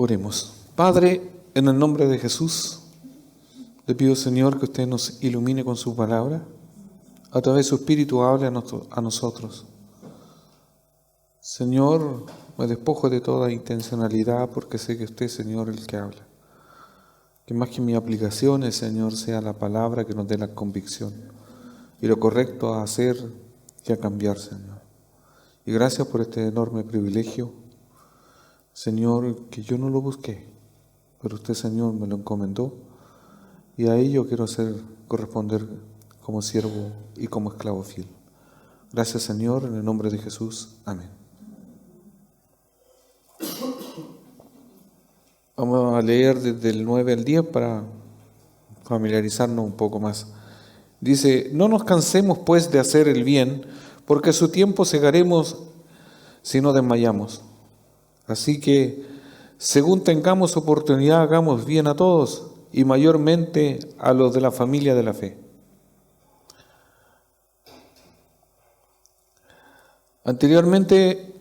Oremos. Padre, en el nombre de Jesús, le pido, Señor, que usted nos ilumine con su palabra. A través de su Espíritu hable a nosotros. Señor, me despojo de toda intencionalidad porque sé que usted, Señor, es el que habla. Que más que mi aplicación, Señor, sea la palabra que nos dé la convicción y lo correcto a hacer y a cambiar, Señor. Y gracias por este enorme privilegio, Señor, que yo no lo busqué, pero usted, Señor, me lo encomendó y a ello quiero corresponder como siervo y como esclavo fiel. Gracias, Señor, en el nombre de Jesús. Amén. Vamos a leer desde el 9 al 10 para familiarizarnos un poco más. Dice: no nos cansemos pues de hacer el bien, porque a su tiempo segaremos si no desmayamos. Así que, según tengamos oportunidad, hagamos bien a todos, y mayormente a los de la familia de la fe. Anteriormente,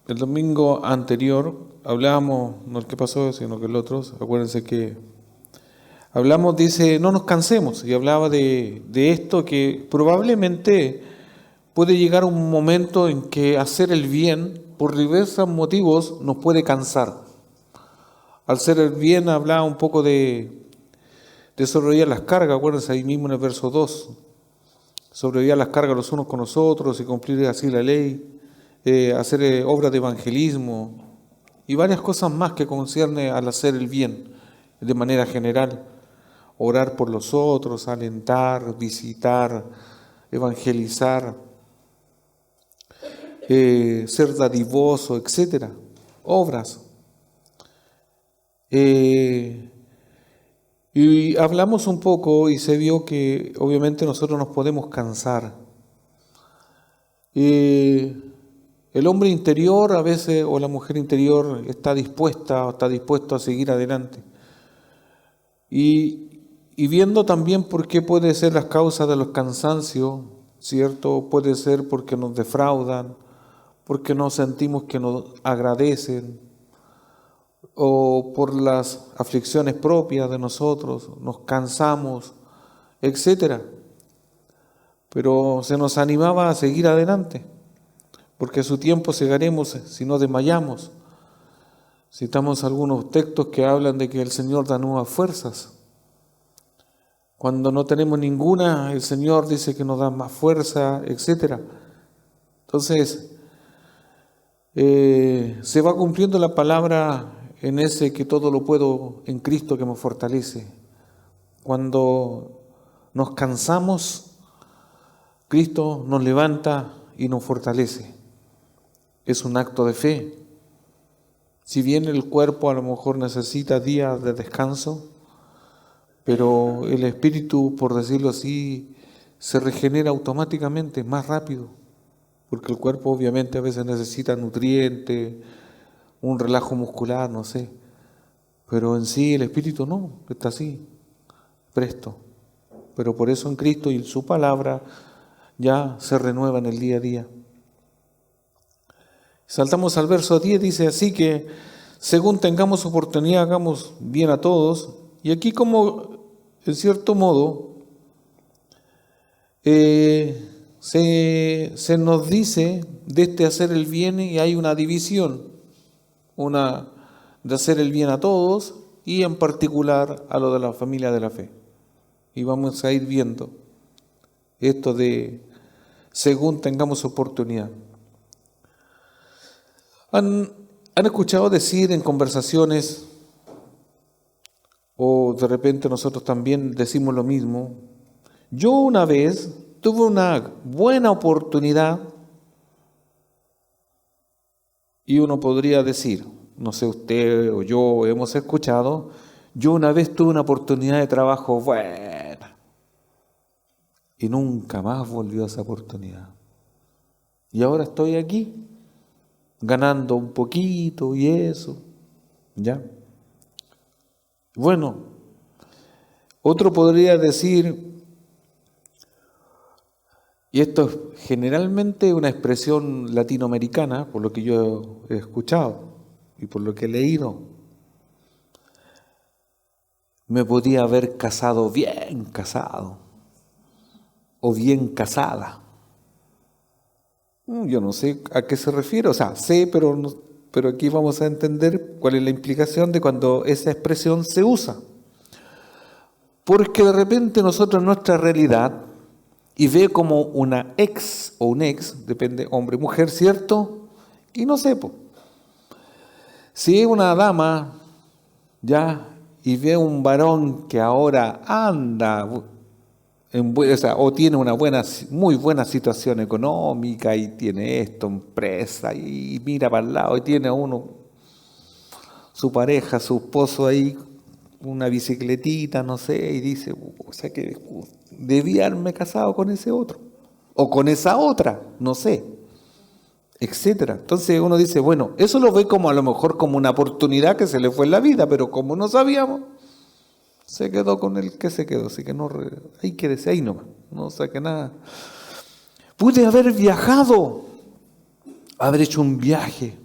el domingo anterior, hablábamos, no el que pasó, sino que el otro, acuérdense que hablamos, dice, no nos cansemos, y hablaba de esto que probablemente puede llegar un momento en que hacer el bien, por diversos motivos, nos puede cansar. Al hacer el bien, hablaba un poco de sobrellevar las cargas, acuérdense ahí mismo en el verso 2, sobrellevar las cargas los unos con los otros y cumplir así la ley, hacer obras de evangelismo y varias cosas más que concierne al hacer el bien de manera general. Orar por los otros, alentar, visitar, evangelizar, ser dadivoso, etcétera, obras. Y hablamos un poco y se vio que obviamente nosotros nos podemos cansar. El hombre interior a veces, o la mujer interior, está dispuesta o está dispuesto a seguir adelante. Y viendo también por qué puede ser las causas de los cansancios, ¿cierto? Puede ser porque nos defraudan, porque no sentimos que nos agradecen, o por las aflicciones propias de nosotros, nos cansamos, etcétera. Pero se nos animaba a seguir adelante, porque a su tiempo segaremos si no desmayamos. Citamos algunos textos que hablan de que el Señor da nuevas fuerzas. Cuando no tenemos ninguna, el Señor dice que nos da más fuerza, etcétera. Entonces, se va cumpliendo la palabra en ese que todo lo puedo en Cristo que me fortalece. Cuando nos cansamos, Cristo nos levanta y nos fortalece. Es un acto de fe. Si bien el cuerpo a lo mejor necesita días de descanso, pero el espíritu, por decirlo así, se regenera automáticamente, más rápido, porque el cuerpo obviamente a veces necesita nutrientes, un relajo muscular, no sé, pero en sí el espíritu no, está así, presto. Pero por eso en Cristo y en su palabra ya se renueva en el día a día. Saltamos al verso 10, dice así que según tengamos oportunidad hagamos bien a todos. Y aquí como en cierto modo se nos dice de este hacer el bien y hay una división, una de hacer el bien a todos y en particular a lo de la familia de la fe. Y vamos a ir viendo esto de según tengamos oportunidad. ¿Han escuchado decir en conversaciones, o de repente nosotros también decimos lo mismo? Yo una vez tuve una buena oportunidad, y uno podría decir, no sé, usted o yo hemos escuchado, yo una vez tuve una oportunidad de trabajo buena y nunca más volvió a esa oportunidad. Y ahora estoy aquí, ganando un poquito y eso, ¿ya? Bueno, otro podría decir, y esto es generalmente una expresión latinoamericana, por lo que yo he escuchado y por lo que he leído, me podía haber casado bien casado o bien casada. Yo no sé a qué se refiere, o sea, sé, pero aquí vamos a entender cuál es la implicación de cuando esa expresión se usa. Porque de repente nosotros en nuestra realidad, y ve como una ex o un ex, depende, hombre o mujer, ¿cierto? Y no sé, si es una dama, ya, y ve un varón que ahora anda, o tiene una muy buena situación económica, y tiene esto, empresa, y mira para el lado, y tiene a uno, su pareja, su esposo ahí, una bicicletita, no sé, y dice, o sea que debía haberme casado con ese otro, o con esa otra, no sé, etcétera. Entonces uno dice, bueno, eso lo ve como a lo mejor como una oportunidad que se le fue en la vida, pero como no sabíamos, se quedó con el que se quedó, así que no, ahí quédese ahí nomás, no saque nada. Pude haber viajado, haber hecho un viaje,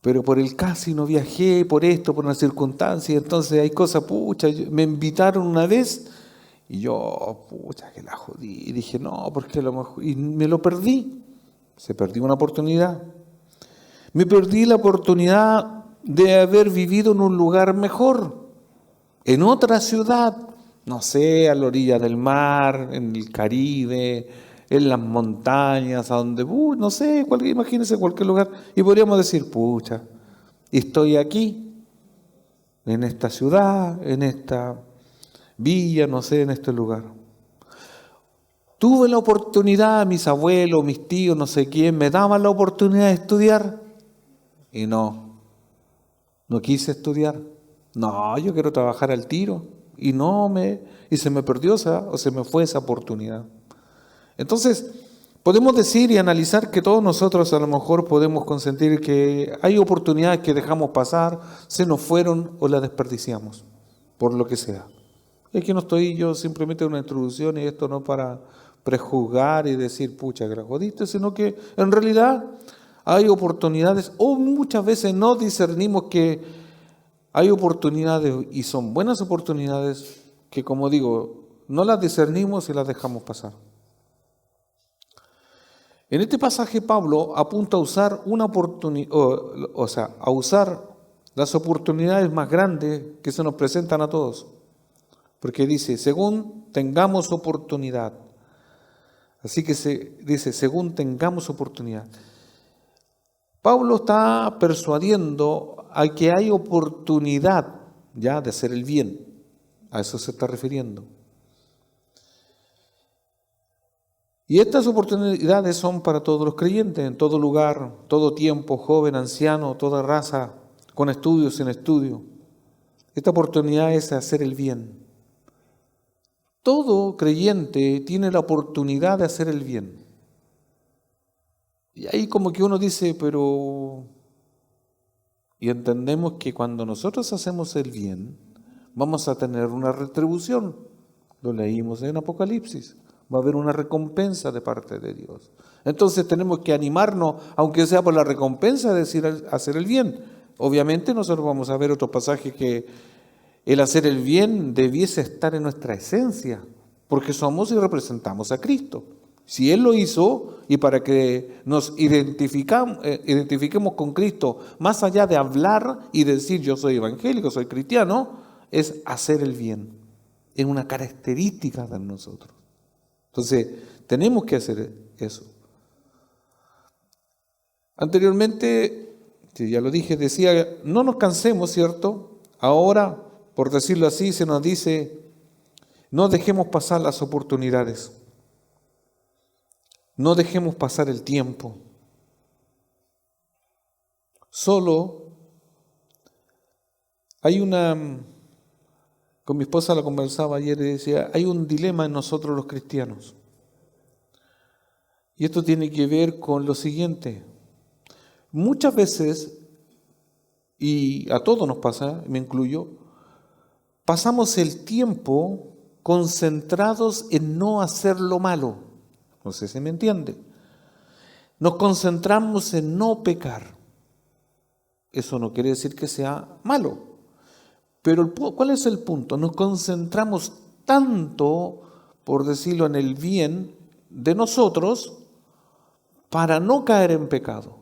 pero por el casi no viajé, por esto, por una circunstancia, entonces hay cosas, pucha, me invitaron una vez y yo, pucha, que la jodí, y dije, no, porque a lo mejor, y me lo perdí, se perdió una oportunidad. Me perdí la oportunidad de haber vivido en un lugar mejor, en otra ciudad, no sé, a la orilla del mar, en el Caribe, en las montañas, a donde, no sé, imagínense cualquier lugar, y podríamos decir, pucha, estoy aquí, en esta ciudad, en esta villa, no sé, en este lugar. Tuve la oportunidad, mis abuelos, mis tíos, no sé quién, me daban la oportunidad de estudiar, y no quise estudiar. No, yo quiero trabajar al tiro. Y se me perdió o se me fue esa oportunidad. Entonces, podemos decir y analizar que todos nosotros a lo mejor podemos consentir que hay oportunidades que dejamos pasar, se nos fueron o las desperdiciamos, por lo que sea. Es que no estoy yo simplemente en una introducción, y esto no para prejuzgar y decir, pucha, que la jodiste, sino que en realidad hay oportunidades, o muchas veces no discernimos que hay oportunidades, y son buenas oportunidades, que como digo, no las discernimos y las dejamos pasar. En este pasaje Pablo apunta a usar una oportunidad, a usar las oportunidades más grandes que se nos presentan a todos. Porque dice, según tengamos oportunidad. Así que se dice, según tengamos oportunidad. Pablo está persuadiendo a que hay oportunidad ya de hacer el bien. A eso se está refiriendo. Y estas oportunidades son para todos los creyentes, en todo lugar, todo tiempo, joven, anciano, toda raza, con estudio, sin estudio. Esta oportunidad es hacer el bien. Todo creyente tiene la oportunidad de hacer el bien. Y ahí como que uno dice, y entendemos que cuando nosotros hacemos el bien, vamos a tener una retribución. Lo leímos en Apocalipsis. Va a haber una recompensa de parte de Dios. Entonces tenemos que animarnos, aunque sea por la recompensa, de decir hacer el bien. Obviamente nosotros vamos a ver otro pasaje que el hacer el bien debiese estar en nuestra esencia, porque somos y representamos a Cristo. Si Él lo hizo, y para que nos identifiquemos con Cristo, más allá de hablar y decir yo soy evangélico, soy cristiano, es hacer el bien. Es una característica de nosotros. Entonces, tenemos que hacer eso. Anteriormente, ya lo dije, decía, no nos cansemos, ¿cierto? Ahora, por decirlo así, se nos dice, no dejemos pasar las oportunidades. No dejemos pasar el tiempo. Solo hay con mi esposa la conversaba ayer y decía, hay un dilema en nosotros los cristianos. Y esto tiene que ver con lo siguiente. Muchas veces, y a todos nos pasa, me incluyo, pasamos el tiempo concentrados en no hacer lo malo. No sé si me entiende. Nos concentramos en no pecar. Eso no quiere decir que sea malo, Pero ¿cuál es el punto? Nos concentramos tanto, por decirlo, en el bien de nosotros para no caer en pecado.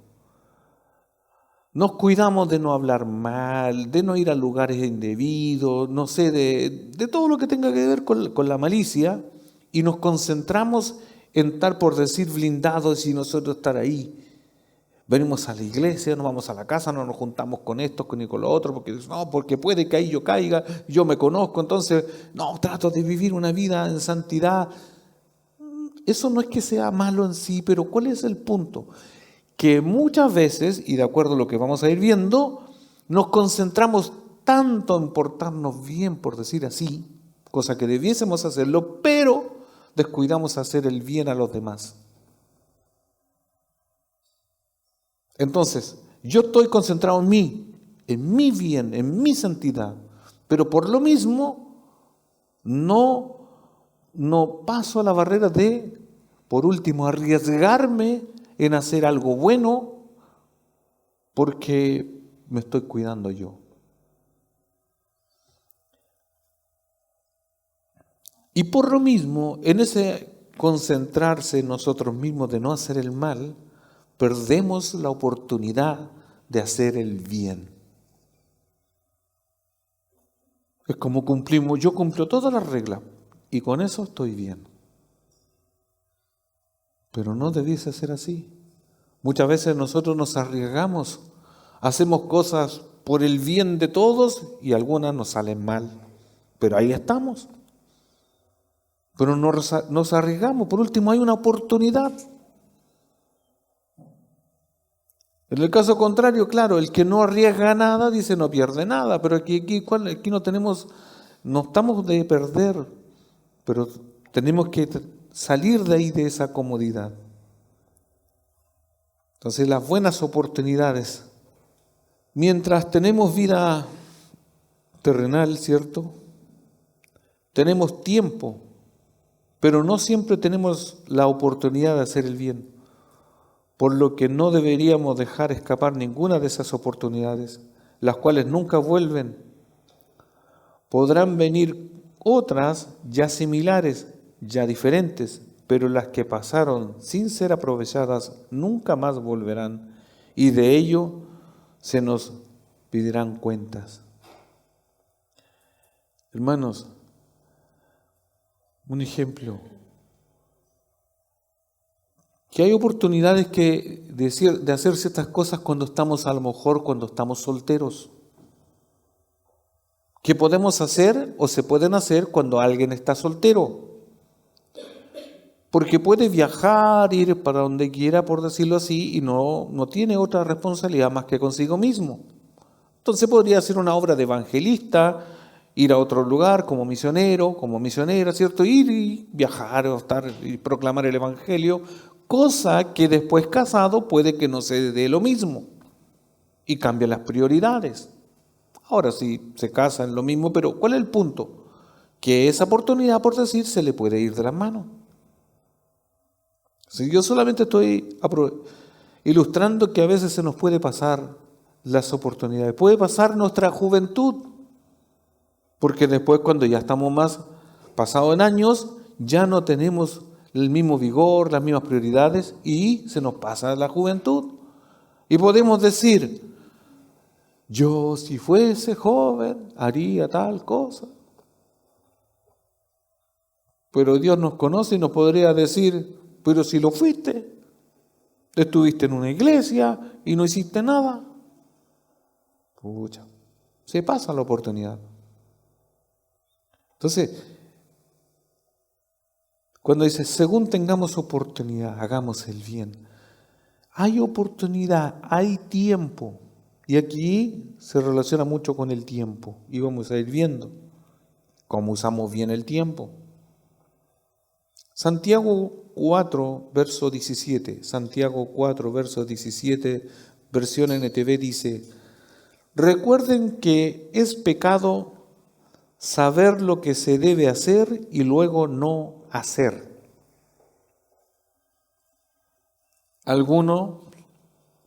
Nos cuidamos de no hablar mal, de no ir a lugares indebidos, no sé, de todo lo que tenga que ver con la malicia, y nos concentramos en estar, por decir, blindados y nosotros estar ahí. Venimos a la iglesia, no vamos a la casa, no nos juntamos con estos ni con los otros, porque no, porque puede que ahí yo caiga, yo me conozco, entonces no, trato de vivir una vida en santidad. Eso no es que sea malo en sí, pero ¿cuál es el punto? Que muchas veces, y de acuerdo a lo que vamos a ir viendo, nos concentramos tanto en portarnos bien, por decir así, cosa que debiésemos hacerlo, pero descuidamos hacer el bien a los demás. Entonces, yo estoy concentrado en mí, en mi bien, en mi santidad, pero por lo mismo no paso a la barrera de, por último, arriesgarme en hacer algo bueno porque me estoy cuidando yo. Y por lo mismo, en ese concentrarse en nosotros mismos de no hacer el mal, perdemos la oportunidad de hacer el bien. Es como yo cumplo todas las reglas y con eso estoy bien. Pero no debiese ser así. Muchas veces nosotros nos arriesgamos, hacemos cosas por el bien de todos y algunas nos salen mal. Pero ahí estamos. Pero nos arriesgamos. Por último, hay una oportunidad. En el caso contrario, claro, el que no arriesga nada dice no pierde nada, pero aquí no estamos de perder, pero tenemos que salir de ahí, de esa comodidad. Entonces, las buenas oportunidades, mientras tenemos vida terrenal, ¿cierto? Tenemos tiempo, pero no siempre tenemos la oportunidad de hacer el bien, por lo que no deberíamos dejar escapar ninguna de esas oportunidades, las cuales nunca vuelven. Podrán venir otras ya similares, ya diferentes, pero las que pasaron sin ser aprovechadas nunca más volverán, y de ello se nos pedirán cuentas. Hermanos, un ejemplo, que hay oportunidades de hacer ciertas cosas cuando estamos, a lo mejor cuando estamos solteros, que podemos hacer o se pueden hacer cuando alguien está soltero, porque puede viajar, ir para donde quiera, por decirlo así, y no tiene otra responsabilidad más que consigo mismo. Entonces podría ser una obra de evangelista, ir a otro lugar como misionero, como misionera, ¿cierto? Ir y viajar o estar y proclamar el evangelio, cosa que después casado puede que no se dé lo mismo y cambia las prioridades. Ahora sí, se casan lo mismo, pero ¿cuál es el punto? Que esa oportunidad, por decir, se le puede ir de las manos. Si yo solamente estoy ilustrando que a veces se nos puede pasar las oportunidades, puede pasar nuestra juventud, porque después cuando ya estamos más pasados en años, ya no tenemos el mismo vigor, las mismas prioridades y se nos pasa la juventud. Y podemos decir, yo si fuese joven haría tal cosa. Pero Dios nos conoce y nos podría decir, pero si lo fuiste, estuviste en una iglesia y no hiciste nada. Pucha, se pasa la oportunidad. Entonces, cuando dice, según tengamos oportunidad, hagamos el bien. Hay oportunidad, hay tiempo. Y aquí se relaciona mucho con el tiempo. Y vamos a ir viendo cómo usamos bien el tiempo. Santiago 4, verso 17. Santiago 4, verso 17, versión NTV dice, recuerden que es pecado saber lo que se debe hacer y luego no hacer. Algunos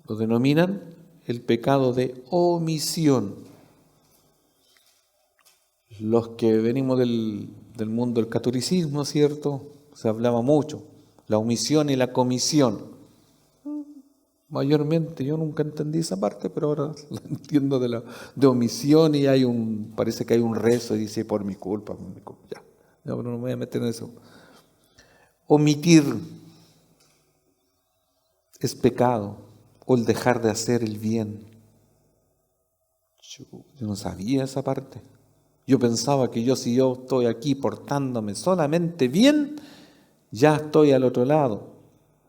lo denominan el pecado de omisión. Los que venimos del mundo del catolicismo, ¿cierto? Se hablaba mucho, la omisión y la comisión. Mayormente yo nunca entendí esa parte, pero ahora la entiendo de omisión y parece que hay un rezo y dice por mi culpa, ya. No, pero no me voy a meter en eso. Omitir es pecado, o el dejar de hacer el bien. Yo no sabía esa parte. Yo pensaba que si yo estoy aquí portándome solamente bien, ya estoy al otro lado.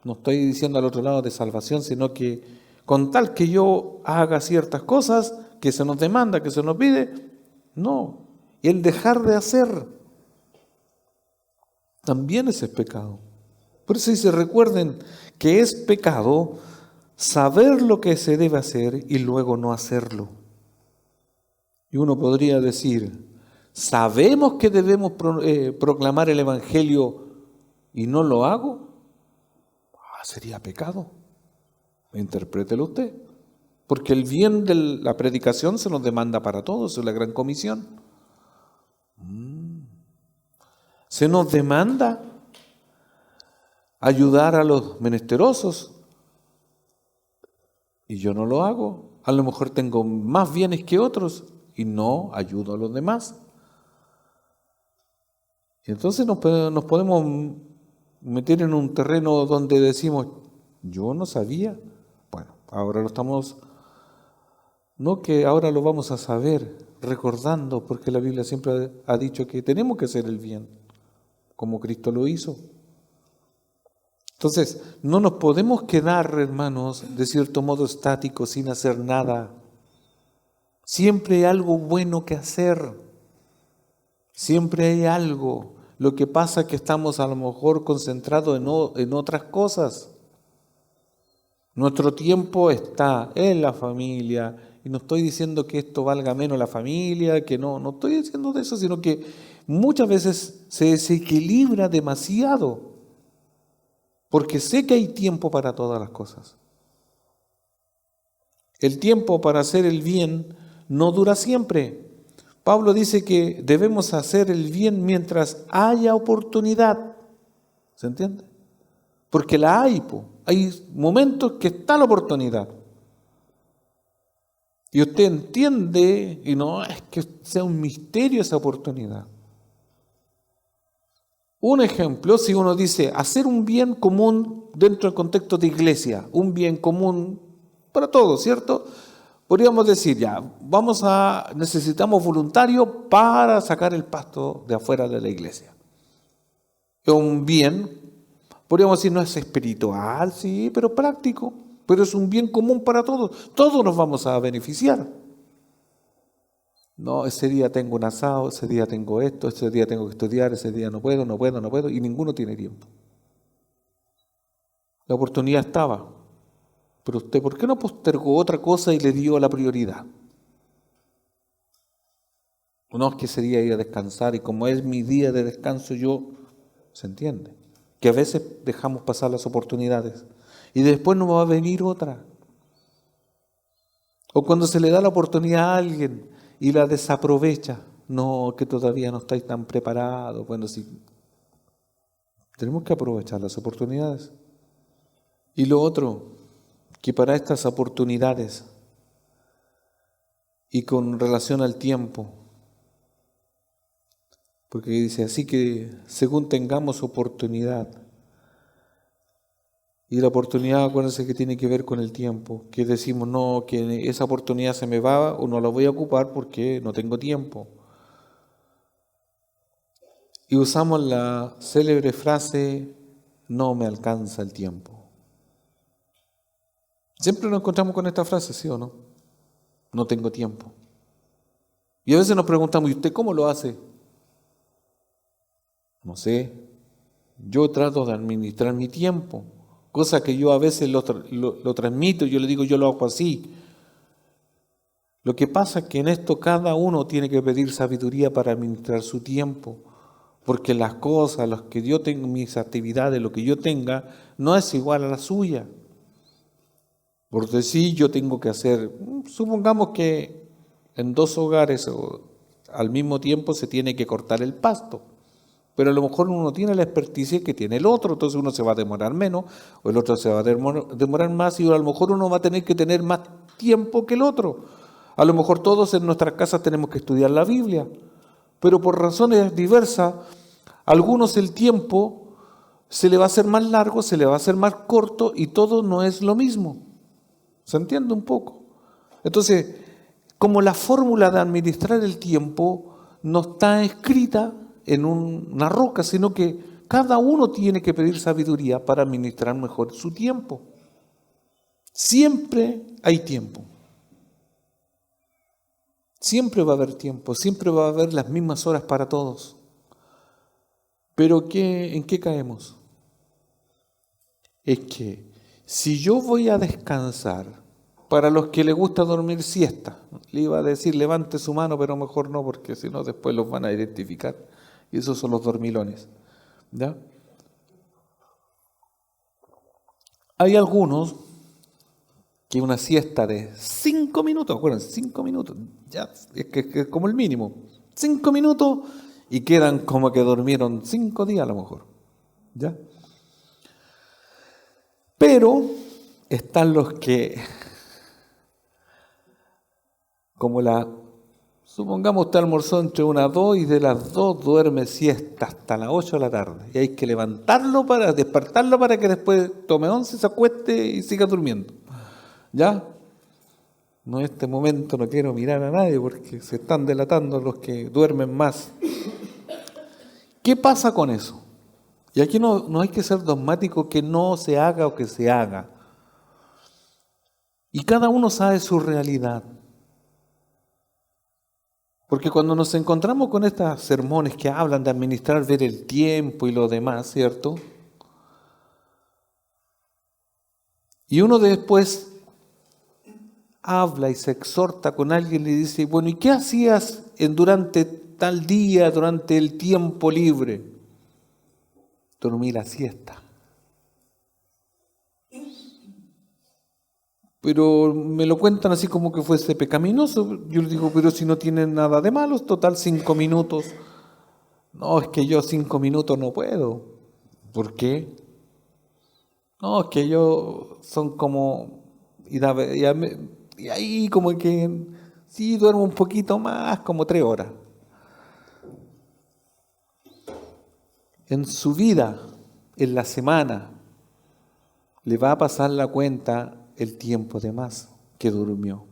No estoy diciendo al otro lado de salvación, sino que con tal que yo haga ciertas cosas que se nos demanda, que se nos pide, no. Y el dejar de hacer también ese es pecado. Por eso dice, recuerden que es pecado saber lo que se debe hacer y luego no hacerlo. Y uno podría decir, ¿sabemos que debemos proclamar el Evangelio y no lo hago? Sería pecado. Interprételo usted. Porque el bien de la predicación se nos demanda para todos, es la gran comisión. Se nos demanda ayudar a los menesterosos y yo no lo hago. A lo mejor tengo más bienes que otros y no ayudo a los demás. Y entonces nos podemos meter en un terreno donde decimos, yo no sabía. Bueno, ahora lo estamos, no que ahora lo vamos a saber, recordando, porque la Biblia siempre ha dicho que tenemos que hacer el bien, como Cristo lo hizo. Entonces, no nos podemos quedar, hermanos, de cierto modo estáticos sin hacer nada. Siempre hay algo bueno que hacer. Siempre hay algo. Lo que pasa es que estamos a lo mejor concentrados en otras cosas. Nuestro tiempo está en la familia. Y no estoy diciendo que esto valga menos la familia, que no estoy diciendo de eso, sino que muchas veces se desequilibra demasiado. Porque sé que hay tiempo para todas las cosas. El tiempo para hacer el bien no dura siempre. Pablo dice que debemos hacer el bien mientras haya oportunidad. ¿Se entiende? Porque la hay, hay momentos que está la oportunidad. Y usted entiende, y no es que sea un misterio esa oportunidad. Un ejemplo, si uno dice hacer un bien común dentro del contexto de iglesia, un bien común para todos, ¿cierto? Podríamos decir ya, necesitamos voluntarios para sacar el pasto de afuera de la iglesia. Es un bien, podríamos decir no es espiritual, sí, pero práctico, pero es un bien común para todos. Todos nos vamos a beneficiar. No, ese día tengo un asado, ese día tengo esto, ese día tengo que estudiar, ese día no puedo, y ninguno tiene tiempo. La oportunidad estaba, pero usted, ¿por qué no postergó otra cosa y le dio la prioridad? No, es que ese día ir a descansar, y como es mi día de descanso, ¿se entiende? Que a veces dejamos pasar las oportunidades, y después no va a venir otra. O cuando se le da la oportunidad a alguien, y la desaprovecha. No, que todavía no estáis tan preparados. Bueno, sí. Tenemos que aprovechar las oportunidades. Y lo otro, que para estas oportunidades y con relación al tiempo, porque dice así que según tengamos oportunidad, y la oportunidad, acuérdense que tiene que ver con el tiempo, que decimos, no, que esa oportunidad se me va o no la voy a ocupar porque no tengo tiempo. Y usamos la célebre frase, no me alcanza el tiempo. Siempre nos encontramos con esta frase, ¿sí o no? No tengo tiempo. Y a veces nos preguntamos, ¿y usted cómo lo hace? No sé, yo trato de administrar mi tiempo. Cosa que yo a veces lo transmito, yo le digo, yo lo hago así. Lo que pasa es que en esto cada uno tiene que pedir sabiduría para administrar su tiempo, porque las cosas, las que yo tengo, mis actividades, lo que yo tenga, no es igual a la suya. Por decir, yo tengo que hacer, supongamos que en 2 hogares al mismo tiempo se tiene que cortar el pasto. Pero a lo mejor uno tiene la experticia que tiene el otro, entonces uno se va a demorar menos, o el otro se va a demorar más, y a lo mejor uno va a tener que tener más tiempo que el otro. A lo mejor todos en nuestras casas tenemos que estudiar la Biblia, pero por razones diversas, a algunos el tiempo se le va a hacer más largo, se le va a hacer más corto, y todo no es lo mismo. ¿Se entiende un poco? Entonces, como la fórmula de administrar el tiempo no está escrita en una roca, sino que cada uno tiene que pedir sabiduría para administrar mejor su tiempo. Siempre hay tiempo. Siempre va a haber tiempo, siempre va a haber las mismas horas para todos. Pero ¿en qué caemos? Es que si yo voy a descansar, para los que les gusta dormir siesta, le iba a decir levante su mano, pero mejor no, porque si no después los van a identificar. Y esos son los dormilones. ¿Ya? Hay algunos que una siesta de 5 minutos, acuérdense, 5 minutos, ya es que es como el mínimo, 5 minutos y quedan como que durmieron 5 días a lo mejor. ¿Ya? Pero están los que, supongamos usted almorzó entre unas 2 y de las 2 duerme siesta hasta las 8 de la tarde. Y hay que despertarlo para que después tome 11, se acueste y siga durmiendo. ¿Ya? No, en este momento no quiero mirar a nadie porque se están delatando los que duermen más. ¿Qué pasa con eso? Y aquí no hay que ser dogmático que no se haga o que se haga. Y cada uno sabe su realidad. Porque cuando nos encontramos con estos sermones que hablan de administrar, ver el tiempo y lo demás, ¿cierto? Y uno después habla y se exhorta con alguien y le dice, bueno, ¿y qué hacías durante tal día, durante el tiempo libre? Dormí la siesta. Pero me lo cuentan así como que fuese pecaminoso. Yo les digo, pero si no tienen nada de malo, total 5 minutos. No, es que yo 5 minutos no puedo. ¿Por qué? No, es que yo son como... Y ahí como que sí duermo un poquito más, como 3 horas. En su vida, en la semana, le va a pasar la cuenta el tiempo de más que durmió,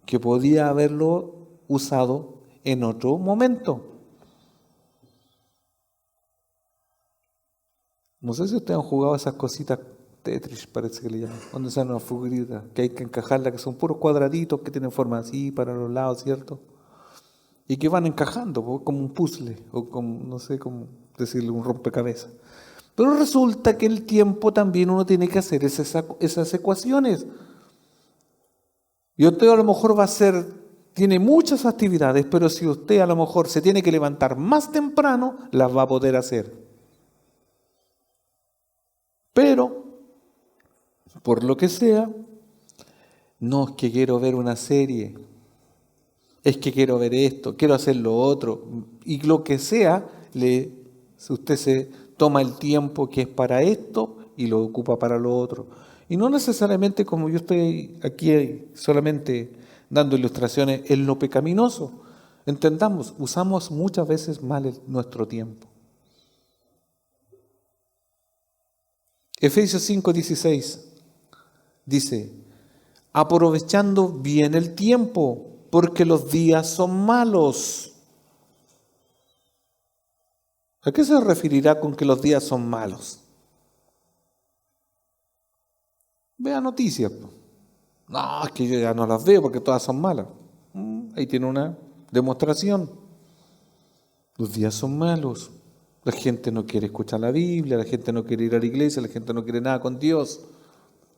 que podía haberlo usado en otro momento. No sé si ustedes han jugado esas cositas Tetris, parece que le llaman, donde son unas figuritas que hay que encajarlas, que son puros cuadraditos que tienen forma así para los lados, ¿cierto? Y que van encajando, como un puzzle, o como, no sé cómo decirle, un rompecabezas. Pero resulta que el tiempo también uno tiene que hacer esas ecuaciones. Y usted a lo mejor tiene muchas actividades, pero si usted a lo mejor se tiene que levantar más temprano, las va a poder hacer. Pero, por lo que sea, no es que quiero ver una serie, es que quiero ver esto, quiero hacer lo otro, y lo que sea, usted se toma el tiempo que es para esto y lo ocupa para lo otro. Y no necesariamente, como yo estoy aquí solamente dando ilustraciones, en lo pecaminoso. Entendamos, usamos muchas veces mal nuestro tiempo. Efesios 5:16 dice, aprovechando bien el tiempo, porque los días son malos. ¿A qué se referirá con que los días son malos? Vea noticias. No, es que yo ya no las veo porque todas son malas. Ahí tiene una demostración. Los días son malos. La gente no quiere escuchar la Biblia, la gente no quiere ir a la iglesia, la gente no quiere nada con Dios.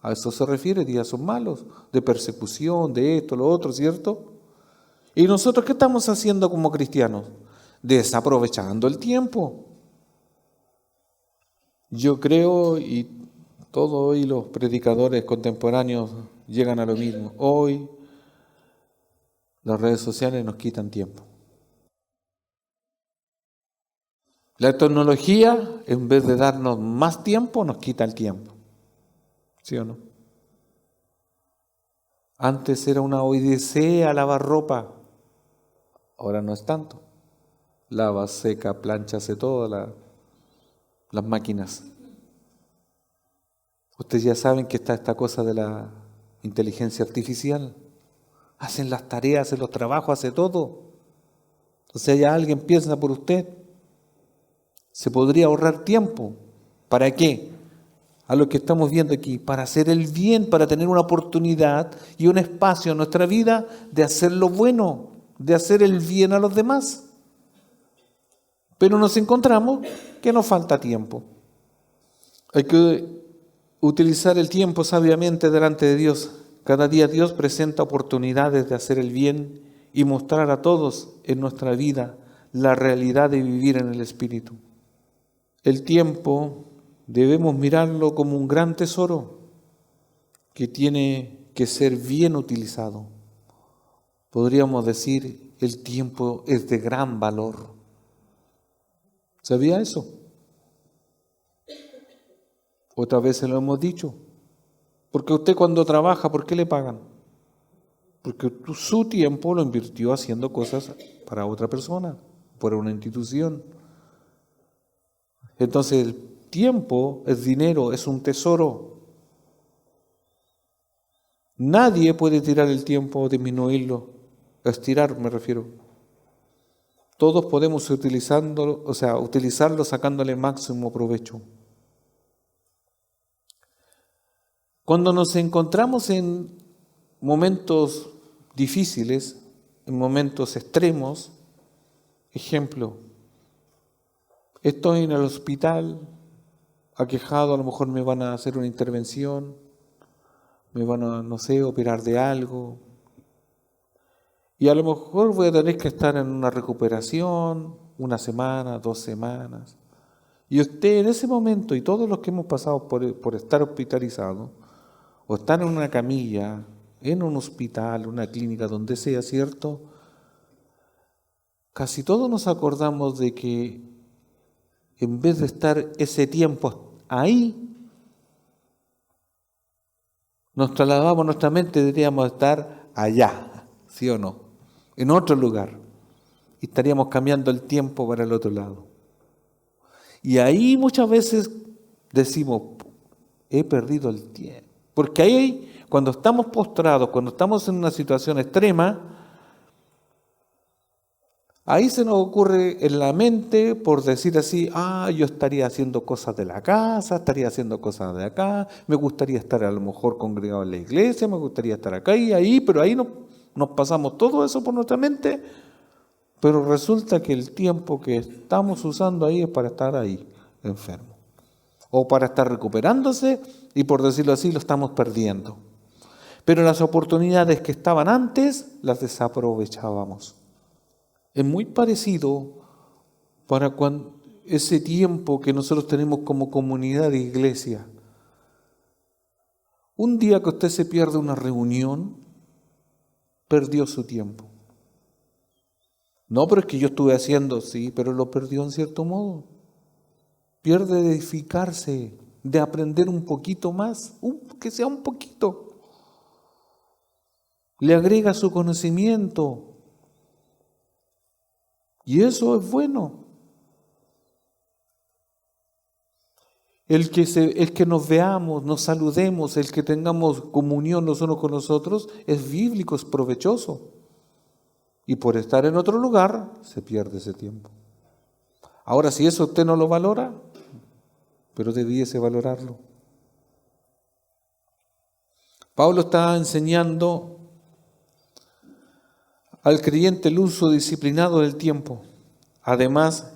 A eso se refiere, días son malos, de persecución, de esto, lo otro, ¿cierto? ¿Y nosotros qué estamos haciendo como cristianos? Desaprovechando el tiempo. Yo creo, y todos hoy los predicadores contemporáneos llegan a lo mismo. Hoy las redes sociales nos quitan tiempo. La tecnología, en vez de darnos más tiempo, nos quita el tiempo. ¿Sí o no? Antes era una odisea lavar ropa, ahora no es tanto. Lava, seca, plancha, hace todas las máquinas. Ustedes ya saben que está esta cosa de la inteligencia artificial. Hacen las tareas, hacen los trabajos, hace todo. Entonces ya alguien piensa por usted. Se podría ahorrar tiempo. ¿Para qué? A lo que estamos viendo aquí, para hacer el bien, para tener una oportunidad y un espacio en nuestra vida de hacer lo bueno, de hacer el bien a los demás. Pero nos encontramos que nos falta tiempo. Hay que utilizar el tiempo sabiamente delante de Dios. Cada día Dios presenta oportunidades de hacer el bien y mostrar a todos en nuestra vida la realidad de vivir en el Espíritu. El tiempo debemos mirarlo como un gran tesoro que tiene que ser bien utilizado. Podríamos decir, el tiempo es de gran valor. ¿Sabía eso? Otra vez se lo hemos dicho. Porque usted cuando trabaja, ¿por qué le pagan? Porque su tiempo lo invirtió haciendo cosas para otra persona, para una institución. Entonces el tiempo es dinero, es un tesoro. Nadie puede tirar el tiempo o disminuirlo. Estirar me refiero. Todos podemos utilizarlo sacándole máximo provecho. Cuando nos encontramos en momentos difíciles, en momentos extremos, ejemplo, estoy en el hospital, aquejado, a lo mejor me van a hacer una intervención, me van a, operar de algo, y a lo mejor voy a tener que estar en una recuperación, 1 semana, 2 semanas, y usted en ese momento, y todos los que hemos pasado por estar hospitalizados, o estar en una camilla, en un hospital, una clínica, donde sea, ¿cierto? Casi todos nos acordamos de que en vez de estar ese tiempo ahí, nos trasladamos nuestra mente, deberíamos estar allá, ¿sí o no? En otro lugar. Y estaríamos cambiando el tiempo para el otro lado. Y ahí muchas veces decimos, he perdido el tiempo. Porque ahí, cuando estamos postrados, cuando estamos en una situación extrema, ahí se nos ocurre en la mente, por decir así, yo estaría haciendo cosas de la casa, estaría haciendo cosas de acá, me gustaría estar a lo mejor congregado en la iglesia, me gustaría estar acá y ahí, pero ahí nos pasamos todo eso por nuestra mente, pero resulta que el tiempo que estamos usando ahí es para estar ahí, enfermo. O para estar recuperándose y por decirlo así lo estamos perdiendo. Pero las oportunidades que estaban antes las desaprovechábamos. Es muy parecido para ese tiempo que nosotros tenemos como comunidad de iglesia. Un día que usted se pierde una reunión, perdió su tiempo. No, pero es que yo estuve haciendo, sí, pero lo perdió en cierto modo. Pierde de edificarse, de aprender un poquito más, que sea un poquito. Le agrega su conocimiento. Y eso es bueno. El que nos veamos, nos saludemos, el que tengamos comunión los unos con los otros, es bíblico, es provechoso. Y por estar en otro lugar, se pierde ese tiempo. Ahora, si eso usted no lo valora, pero debiese valorarlo. Pablo está enseñando al creyente el uso disciplinado del tiempo. Además,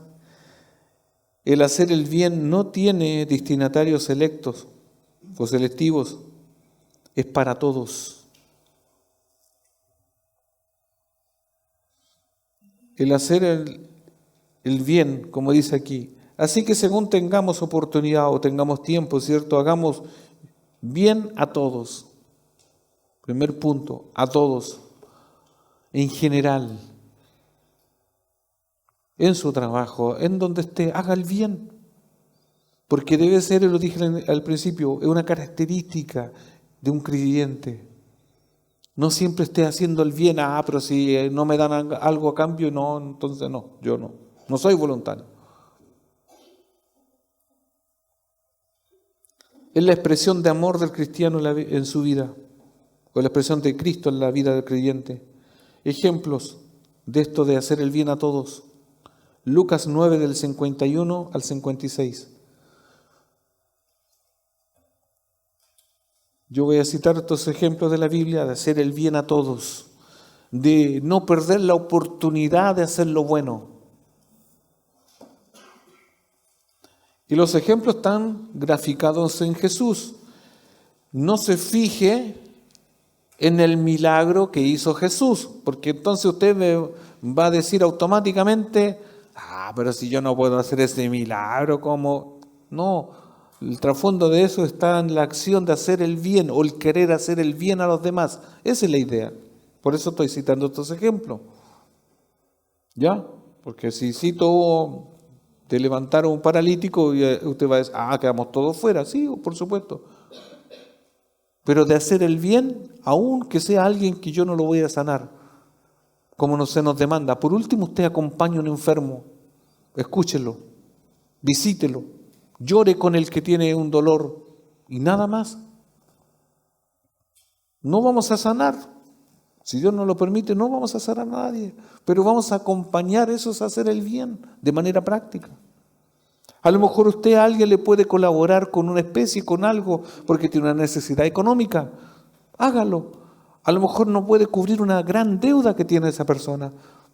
el hacer el bien no tiene destinatarios selectos o selectivos, es para todos. El hacer el bien, como dice aquí. Así que según tengamos oportunidad o tengamos tiempo, ¿cierto? Hagamos bien a todos. Primer punto, a todos, en general. en su trabajo, en donde esté, haga el bien. Porque debe ser, lo dije al principio, es una característica de un creyente. No siempre esté haciendo el bien, pero si no me dan algo a cambio, no, entonces no, yo no soy voluntario. Es la expresión de amor del cristiano en su vida, o la expresión de Cristo en la vida del creyente. Ejemplos de esto de hacer el bien a todos. Lucas 9 del 51 al 56. Yo voy a citar estos ejemplos de la Biblia de hacer el bien a todos, de no perder la oportunidad de hacer lo bueno. Y los ejemplos están graficados en Jesús. No se fije en el milagro que hizo Jesús, porque entonces usted me va a decir automáticamente, pero si yo no puedo hacer ese milagro, ¿cómo? No, el trasfondo de eso está en la acción de hacer el bien o el querer hacer el bien a los demás. Esa es la idea. Por eso estoy citando estos ejemplos. ¿Ya? Porque si cito de levantar a un paralítico, usted va a decir, quedamos todos fuera. Sí, por supuesto. Pero de hacer el bien, aun que sea alguien que yo no lo voy a sanar, como no se nos demanda. Por último, usted acompaña a un enfermo, escúchelo, visítelo, llore con el que tiene un dolor y nada más. No vamos a sanar. Si Dios no lo permite, no vamos a sanar a nadie, pero vamos a acompañar eso a hacer el bien de manera práctica. A lo mejor usted a alguien le puede colaborar con una especie, con algo, porque tiene una necesidad económica. Hágalo. A lo mejor no puede cubrir una gran deuda que tiene esa persona,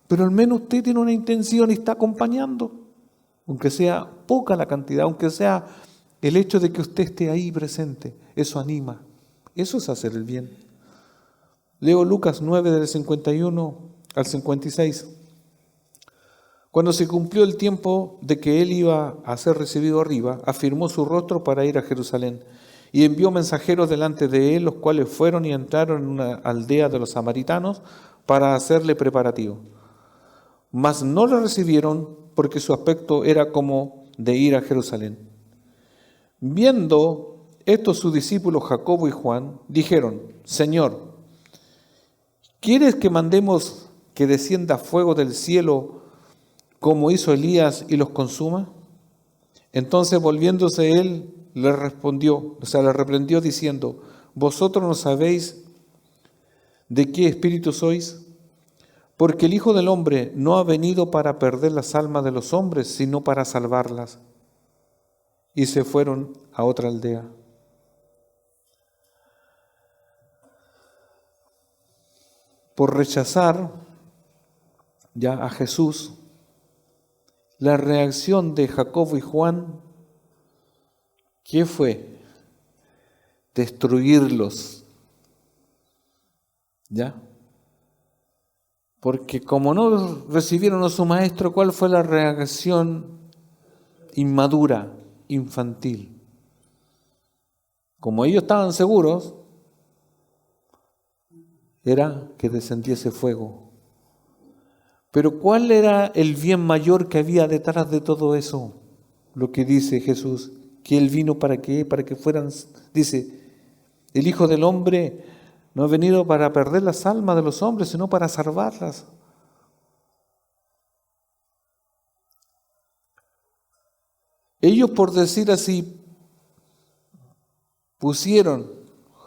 pero al menos usted tiene una intención y está acompañando. Aunque sea poca la cantidad, aunque sea el hecho de que usted esté ahí presente, eso anima. Eso es hacer el bien. Leo Lucas 9 del 51 al 56. Cuando se cumplió el tiempo de que él iba a ser recibido arriba, afirmó su rostro para ir a Jerusalén y envió mensajeros delante de él, los cuales fueron y entraron en una aldea de los samaritanos para hacerle preparativo. Mas no le recibieron porque su aspecto era como de ir a Jerusalén. Viendo esto, sus discípulos Jacobo y Juan dijeron: Señor, ¿quieres que mandemos que descienda fuego del cielo como hizo Elías y los consuma? Entonces, volviéndose él, le reprendió diciendo: ¿Vosotros no sabéis de qué espíritu sois? Porque el Hijo del Hombre no ha venido para perder las almas de los hombres, sino para salvarlas. Y se fueron a otra aldea. Por rechazar ya a Jesús, la reacción de Jacobo y Juan, ¿qué fue? Destruirlos. ¿Ya? Porque como no recibieron a su maestro, ¿cuál fue la reacción inmadura, infantil? Como ellos estaban seguros, era que descendiese fuego. Pero ¿cuál era el bien mayor que había detrás de todo eso? Lo que dice Jesús, que Él vino ¿para qué? Para que fueran, dice, el Hijo del Hombre no ha venido para perder las almas de los hombres, sino para salvarlas. Ellos, por decir así,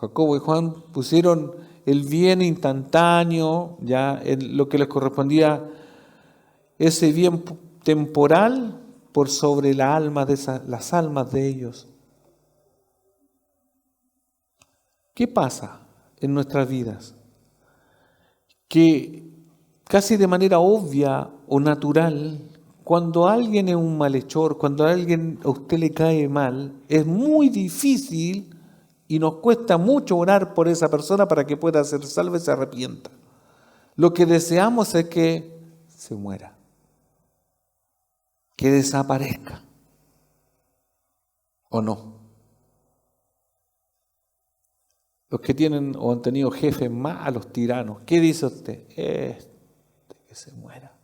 Jacobo y Juan pusieron el bien instantáneo, ya lo que les correspondía, ese bien temporal por sobre la alma las almas de ellos. ¿Qué pasa en nuestras vidas? Que casi de manera obvia o natural, cuando alguien es un malhechor, cuando a usted le cae mal, es muy difícil y nos cuesta mucho orar por esa persona para que pueda ser salva y se arrepienta. Lo que deseamos es que se muera, que desaparezca, ¿o no? Los que tienen o han tenido jefes malos, tiranos, ¿qué dice usted? Que se muera.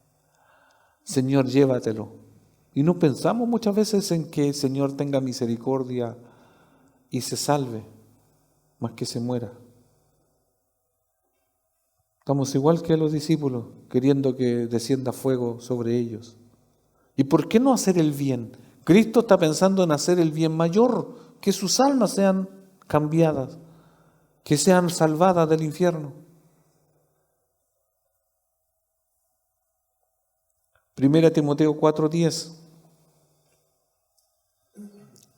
Señor, llévatelo. Y no pensamos muchas veces en que el Señor tenga misericordia y se salve, más que se muera. Estamos igual que los discípulos, queriendo que descienda fuego sobre ellos. ¿Y por qué no hacer el bien? Cristo está pensando en hacer el bien mayor, que sus almas sean cambiadas, que sean salvadas del infierno. 1 Timoteo 4:10.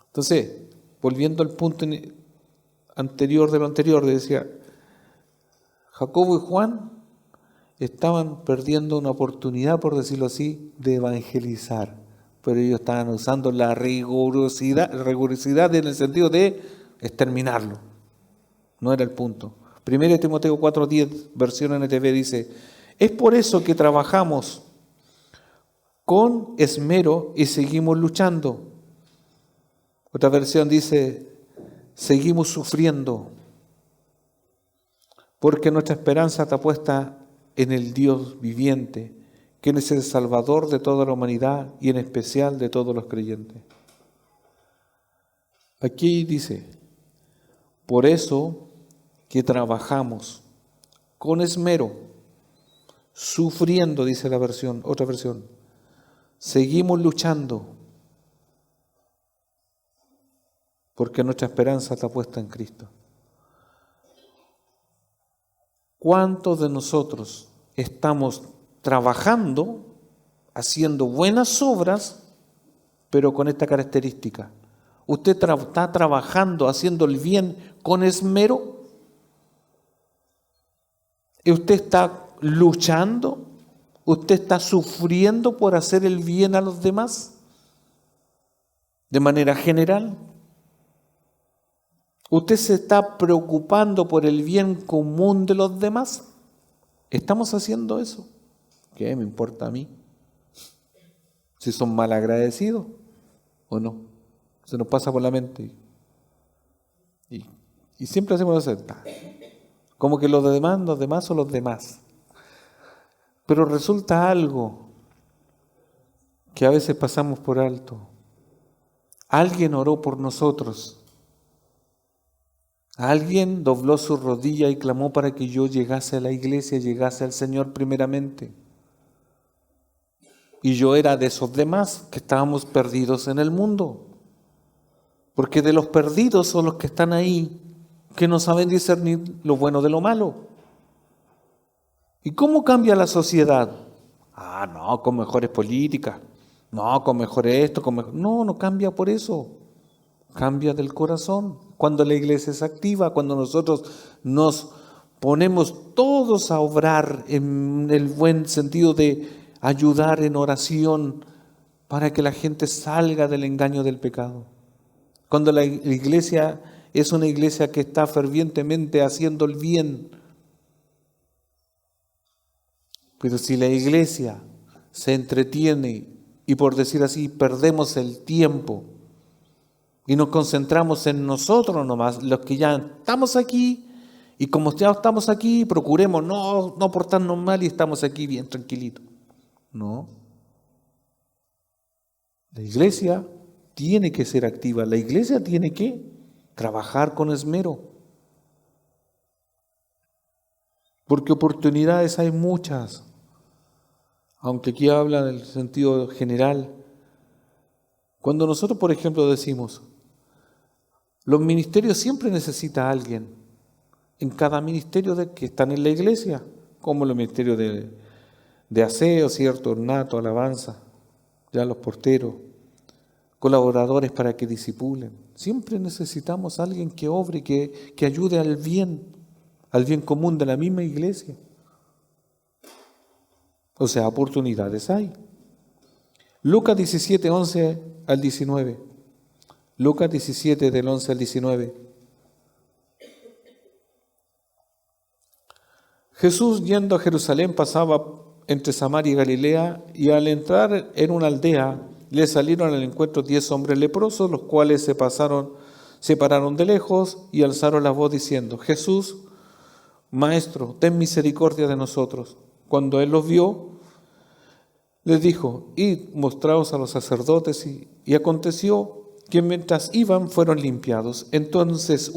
Entonces, volviendo al punto anterior de lo anterior, decía, Jacobo y Juan estaban perdiendo una oportunidad, por decirlo así, de evangelizar, pero ellos estaban usando la rigurosidad en el sentido de exterminarlo. No era el punto. 1 Timoteo 4:10, versión NTV, dice, es por eso que trabajamos con esmero y seguimos luchando. Otra versión dice, seguimos sufriendo, porque nuestra esperanza está puesta en el Dios viviente, quien es el Salvador de toda la humanidad y en especial de todos los creyentes. Aquí dice, por eso que trabajamos con esmero, sufriendo, dice la versión, otra versión, seguimos luchando, porque nuestra esperanza está puesta en Cristo. ¿Cuántos de nosotros estamos trabajando, haciendo buenas obras, pero con esta característica? ¿Usted está trabajando, haciendo el bien con esmero? ¿Y usted está luchando? ¿Usted está sufriendo por hacer el bien a los demás? ¿De manera general? ¿Usted se está preocupando por el bien común de los demás? ¿Estamos haciendo eso? ¿Qué me importa a mí? Si son mal agradecidos o no. Se nos pasa por la mente. Y siempre hacemos eso. Como que los demás son los demás. Pero resulta algo que a veces pasamos por alto. Alguien oró por nosotros. Alguien dobló su rodilla y clamó para que yo llegase a la iglesia, llegase al Señor primeramente. Y yo era de esos demás que estábamos perdidos en el mundo. Porque de los perdidos son los que están ahí, que no saben discernir lo bueno de lo malo. ¿Y cómo cambia la sociedad? No, con mejores políticas. No, con mejores esto, con mejor... No cambia por eso. Cambia del corazón. Cuando la iglesia es activa, cuando nosotros nos ponemos todos a obrar en el buen sentido de ayudar en oración para que la gente salga del engaño del pecado. Cuando la iglesia es una iglesia que está fervientemente haciendo el bien. Pero si la iglesia se entretiene y, por decir así, perdemos el tiempo y nos concentramos en nosotros nomás, los que ya estamos aquí, y como ya estamos aquí, procuremos no portarnos mal y estamos aquí bien tranquilitos. No. La iglesia tiene que ser activa, la iglesia tiene que trabajar con esmero. Porque oportunidades hay muchas. Aunque aquí habla en el sentido general. Cuando nosotros, por ejemplo, decimos, los ministerios siempre necesitan a alguien. En cada ministerio que están en la iglesia, como los ministerios de aseo, ¿cierto? Ornato, alabanza, ya los porteros, colaboradores para que disipulen. Siempre necesitamos a alguien que obre, que ayude al bien común de la misma iglesia. O sea, oportunidades hay. Lucas 17, 11 al 19. Lucas 17, del 11 al 19. Jesús, yendo a Jerusalén, pasaba entre Samaria y Galilea, y al entrar en una aldea, le salieron al encuentro 10 hombres leprosos, los cuales se pararon de lejos y alzaron la voz diciendo, Jesús, Maestro, ten misericordia de nosotros. Cuando él los vio, les dijo: id, mostraos a los sacerdotes. Y aconteció que mientras iban fueron limpiados. Entonces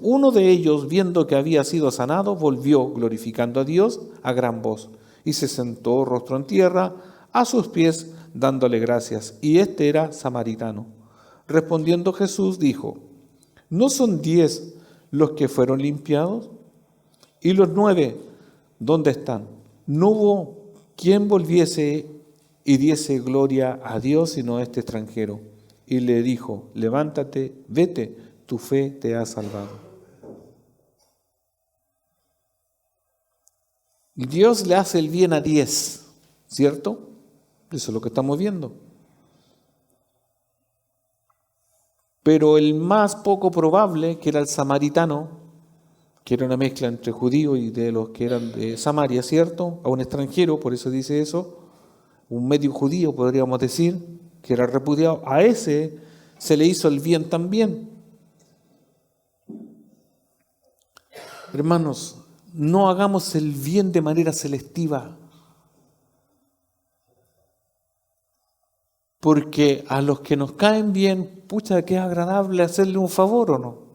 uno de ellos, viendo que había sido sanado, volvió glorificando a Dios a gran voz, y se sentó rostro en tierra a sus pies, dándole gracias. Y este era samaritano. Respondiendo Jesús dijo: ¿no son 10 los que fueron limpiados? ¿Y los 9 dónde están? No hubo quien volviese y diese gloria a Dios sino este extranjero. Y le dijo: levántate, vete, tu fe te ha salvado. Y Dios le hace el bien a 10, ¿cierto? Eso es lo que estamos viendo. Pero el más poco probable, que era el samaritano, que era una mezcla entre judíos y de los que eran de Samaria, ¿cierto? A un extranjero, por eso dice eso, un medio judío podríamos decir, que era repudiado, a ese se le hizo el bien también. Hermanos, no hagamos el bien de manera selectiva, porque a los que nos caen bien, pucha, que es agradable hacerle un favor, ¿o no?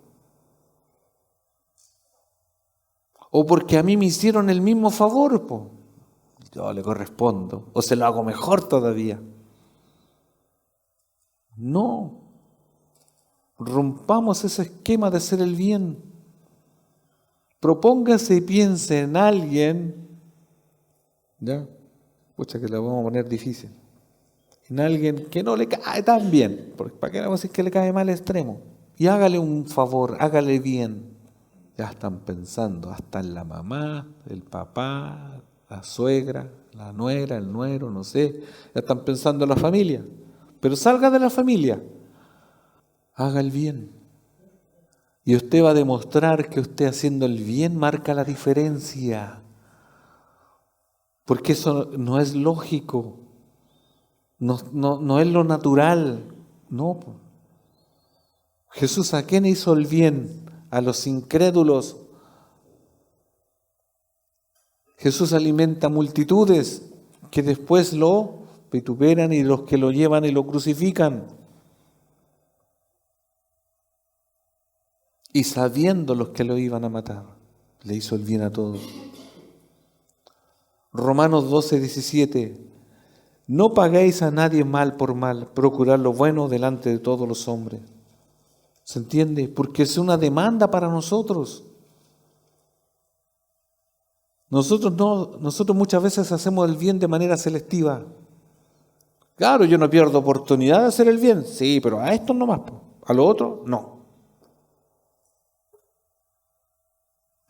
O porque a mí me hicieron el mismo favor, pues yo le correspondo, o se lo hago mejor todavía. No, rompamos ese esquema de hacer el bien. Propóngase y piense en alguien, ya, pucha que la vamos a poner difícil, en alguien que no le cae tan bien, porque para qué le vamos a decir que le cae mal extremo, y hágale un favor, hágale bien. Ya están pensando hasta en la mamá, el papá, la suegra, la nuera, el nuero, no sé, ya están pensando en la familia, pero salga de la familia, haga el bien. Y usted va a demostrar que usted haciendo el bien marca la diferencia. Porque eso no es lógico, no es lo natural. No. Jesús, ¿a quién hizo el bien? A los incrédulos. Jesús alimenta multitudes que después lo vituperan y los que lo llevan y lo crucifican. Y sabiendo los que lo iban a matar, le hizo el bien a todos. Romanos 12:17. No paguéis a nadie mal por mal, procurad lo bueno delante de todos los hombres. ¿Se entiende? Porque es una demanda para nosotros. Nosotros muchas veces hacemos el bien de manera selectiva. Claro, yo no pierdo oportunidad de hacer el bien, sí, pero a estos nomás, a lo otro no.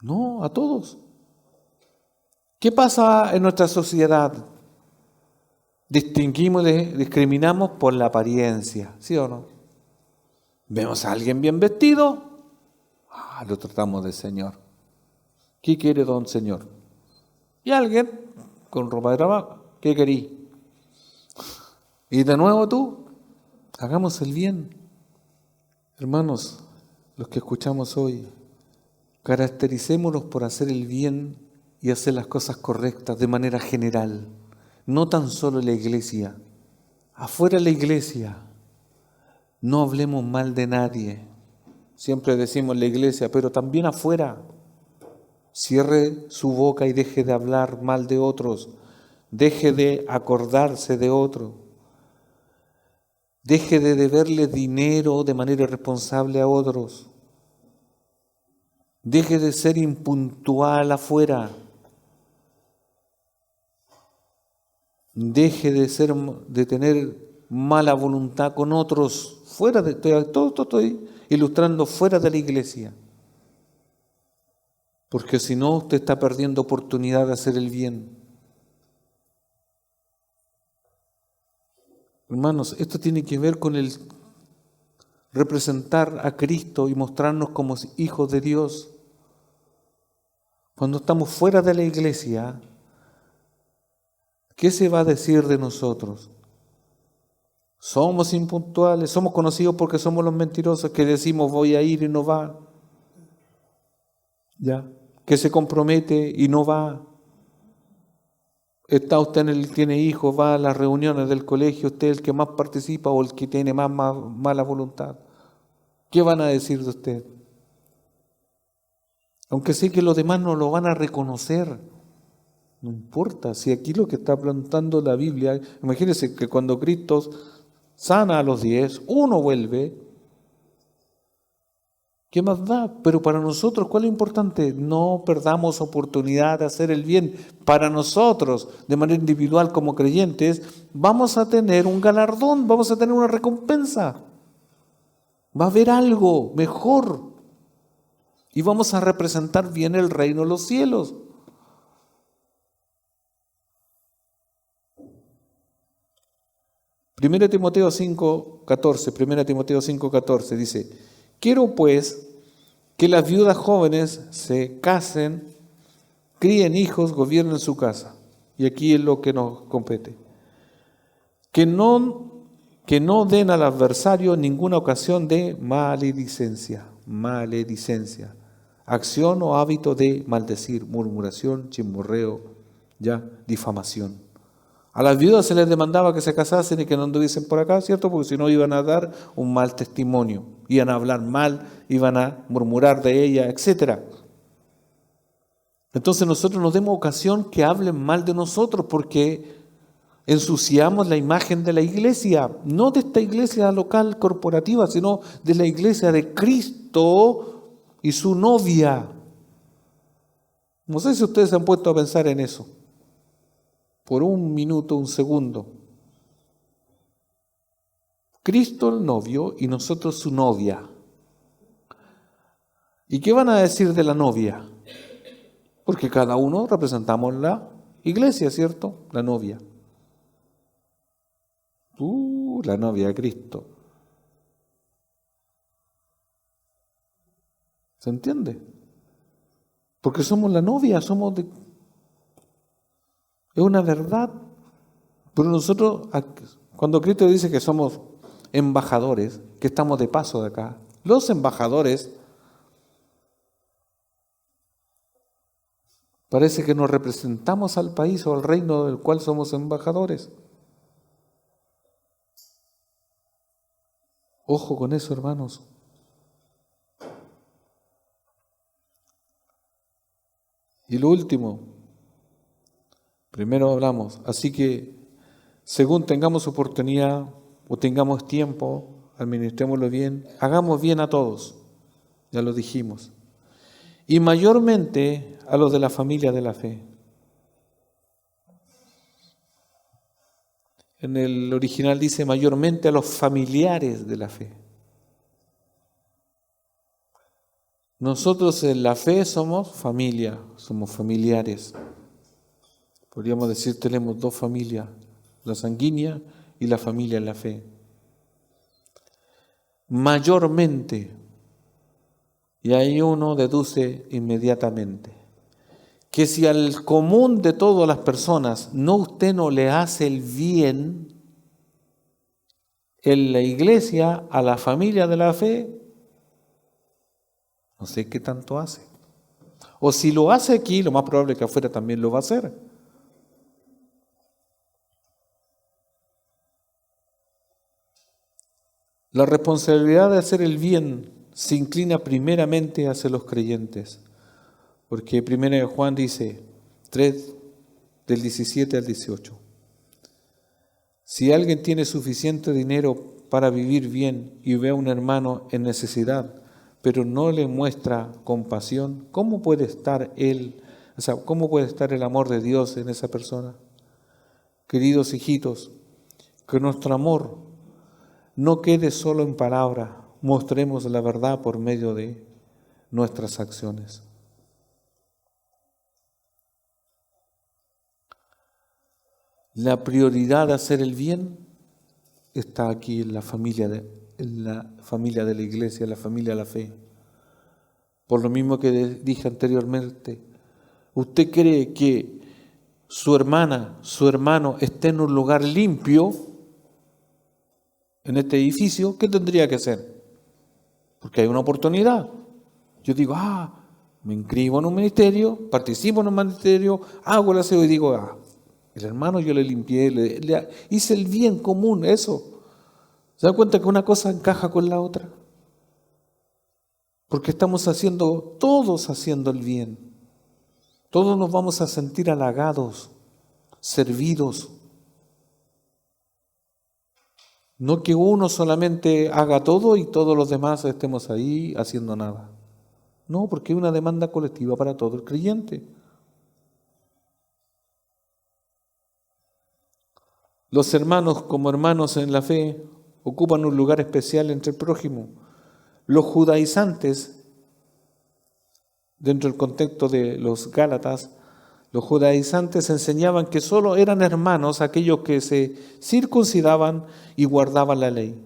No, a todos. ¿Qué pasa en nuestra sociedad? Discriminamos por la apariencia, ¿sí o no? Vemos a alguien bien vestido, lo tratamos de señor. ¿Qué quiere don señor? Y alguien con ropa de trabajo, ¿qué querí? Y de nuevo tú, hagamos el bien. Hermanos, los que escuchamos hoy, caractericémonos por hacer el bien y hacer las cosas correctas de manera general, no tan solo en la iglesia, afuera de la iglesia. No hablemos mal de nadie, siempre decimos en la iglesia, pero también afuera. Cierre su boca y deje de hablar mal de otros, deje de acordarse de otros, deje de deberle dinero de manera irresponsable a otros. Deje de ser impuntual afuera. Deje de tener mala voluntad con otros fuera de todo esto estoy ilustrando fuera de la iglesia. Porque si no, usted está perdiendo oportunidad de hacer el bien. Hermanos, esto tiene que ver con el representar a Cristo y mostrarnos como hijos de Dios. Cuando estamos fuera de la iglesia, ¿qué se va a decir de nosotros? Somos impuntuales, somos conocidos porque somos los mentirosos que decimos voy a ir y no va. ¿Ya? Que se compromete y no va. está usted tiene hijos, va a las reuniones del colegio, usted es el que más participa o el que tiene más mala voluntad. ¿Qué van a decir de usted? Aunque sé que los demás no lo van a reconocer, no importa. Si aquí lo que está plantando la Biblia, imagínense que cuando Cristo sana a los 10, uno vuelve. ¿Qué más da? Pero para nosotros, ¿cuál es lo importante? No perdamos oportunidad de hacer el bien. Para nosotros, de manera individual como creyentes, vamos a tener un galardón, vamos a tener una recompensa. Va a haber algo mejor. Y vamos a representar bien el reino de los cielos. Primera Timoteo 5:14 dice: quiero pues que las viudas jóvenes se casen, críen hijos, gobiernen su casa. Y aquí es lo que nos compete. Que no den al adversario ninguna ocasión de maledicencia, acción o hábito de maldecir, murmuración, chismorreo, difamación. A las viudas se les demandaba que se casasen y que no anduviesen por acá, ¿cierto? Porque si no iban a dar un mal testimonio, iban a hablar mal, iban a murmurar de ella, etc. Entonces nosotros nos demos ocasión que hablen mal de nosotros porque ensuciamos la imagen de la iglesia, no de esta iglesia local corporativa, sino de la iglesia de Cristo y su novia. No sé si ustedes se han puesto a pensar en eso. Por un minuto, un segundo. Cristo el novio y nosotros su novia. ¿Y qué van a decir de la novia? Porque cada uno representamos la iglesia, ¿cierto? La novia. La novia de Cristo. ¿Se entiende? Porque somos la novia, es una verdad. Pero nosotros, cuando Cristo dice que somos embajadores, que estamos de paso de acá, los embajadores parece que nos representamos al país o al reino del cual somos embajadores. Ojo con eso, hermanos. Y lo último, primero hablamos, así que según tengamos oportunidad o tengamos tiempo, administrémoslo bien, hagamos bien a todos, ya lo dijimos, y mayormente a los de la familia de la fe. En el original dice mayormente a los familiares de la fe. Nosotros en la fe somos familia, somos familiares. Podríamos decir, tenemos dos familias, la sanguínea y la familia en la fe. Mayormente, y ahí uno deduce inmediatamente, que si al común de todas las personas usted no le hace el bien, en la iglesia, a la familia de la fe, no sé qué tanto hace. O si lo hace aquí, lo más probable es que afuera también lo va a hacer. La responsabilidad de hacer el bien se inclina primeramente hacia los creyentes. Porque 1 Juan dice, 3, del 17 al 18. Si alguien tiene suficiente dinero para vivir bien y ve a un hermano en necesidad, pero no le muestra compasión, ¿cómo puede estar cómo puede estar el amor de Dios en esa persona? Queridos hijitos, que nuestro amor no quede solo en palabras, mostremos la verdad por medio de nuestras acciones. La prioridad de hacer el bien está aquí en la familia de la iglesia, en la familia de la fe. Por lo mismo que dije anteriormente, ¿usted cree que su hermana, su hermano esté en un lugar limpio en este edificio? ¿Qué tendría que hacer? Porque hay una oportunidad. Yo digo, me inscribo en un ministerio, participo en un ministerio, hago el aseo y digo, El hermano yo le limpié, le hice el bien común, eso. ¿Se dan cuenta que una cosa encaja con la otra? Porque estamos todos haciendo el bien. Todos nos vamos a sentir halagados, servidos. No que uno solamente haga todo y todos los demás estemos ahí haciendo nada. No, porque hay una demanda colectiva para todo el creyente. Los hermanos, como hermanos en la fe, ocupan un lugar especial entre el prójimo. Los judaizantes, dentro del contexto de los Gálatas, los judaizantes enseñaban que solo eran hermanos aquellos que se circuncidaban y guardaban la ley.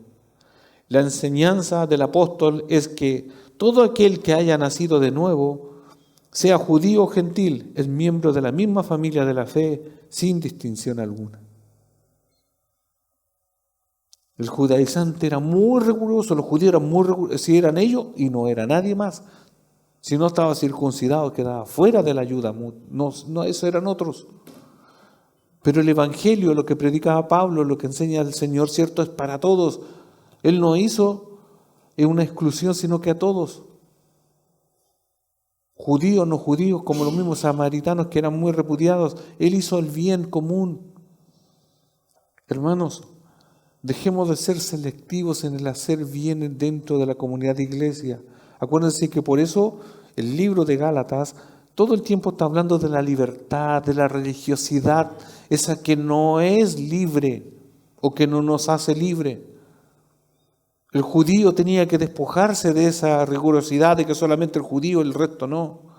La enseñanza del apóstol es que todo aquel que haya nacido de nuevo, sea judío o gentil, es miembro de la misma familia de la fe sin distinción alguna. El judaizante era muy riguroso, los judíos eran muy rigurosos, si eran ellos y no era nadie más. Si no estaba circuncidado quedaba fuera de la ayuda, no, eso eran otros. Pero el evangelio, lo que predicaba Pablo, lo que enseña el Señor, cierto, es para todos. Él no hizo una exclusión, sino que a todos. Judíos, no judíos, como los mismos samaritanos que eran muy repudiados, Él hizo el bien común. Hermanos, dejemos de ser selectivos en el hacer bien dentro de la comunidad de iglesia. Acuérdense que por eso el libro de Gálatas todo el tiempo está hablando de la libertad, de la religiosidad, esa que no es libre o que no nos hace libre. El judío tenía que despojarse de esa rigurosidad de que solamente el judío, el resto no.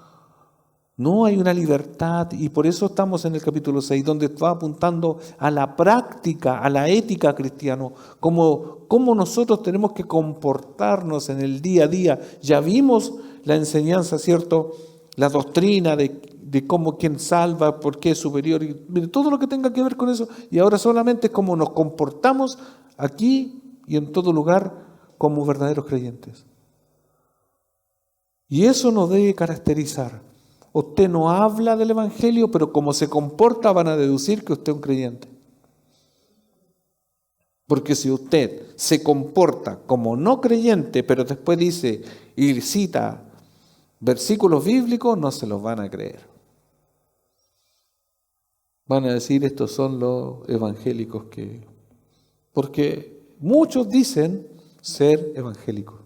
No hay una libertad y por eso estamos en el capítulo 6, donde está apuntando a la práctica, a la ética cristiana, cómo nosotros tenemos que comportarnos en el día a día. Ya vimos la enseñanza, ¿cierto? La doctrina de cómo quien salva, por qué es superior, y todo lo que tenga que ver con eso. Y ahora solamente es cómo nos comportamos aquí y en todo lugar como verdaderos creyentes. Y eso nos debe caracterizar. Usted no habla del Evangelio, pero como se comporta van a deducir que usted es un creyente. Porque si usted se comporta como no creyente, pero después dice y cita versículos bíblicos, no se los van a creer. Van a decir, estos son los evangélicos porque muchos dicen ser evangélicos.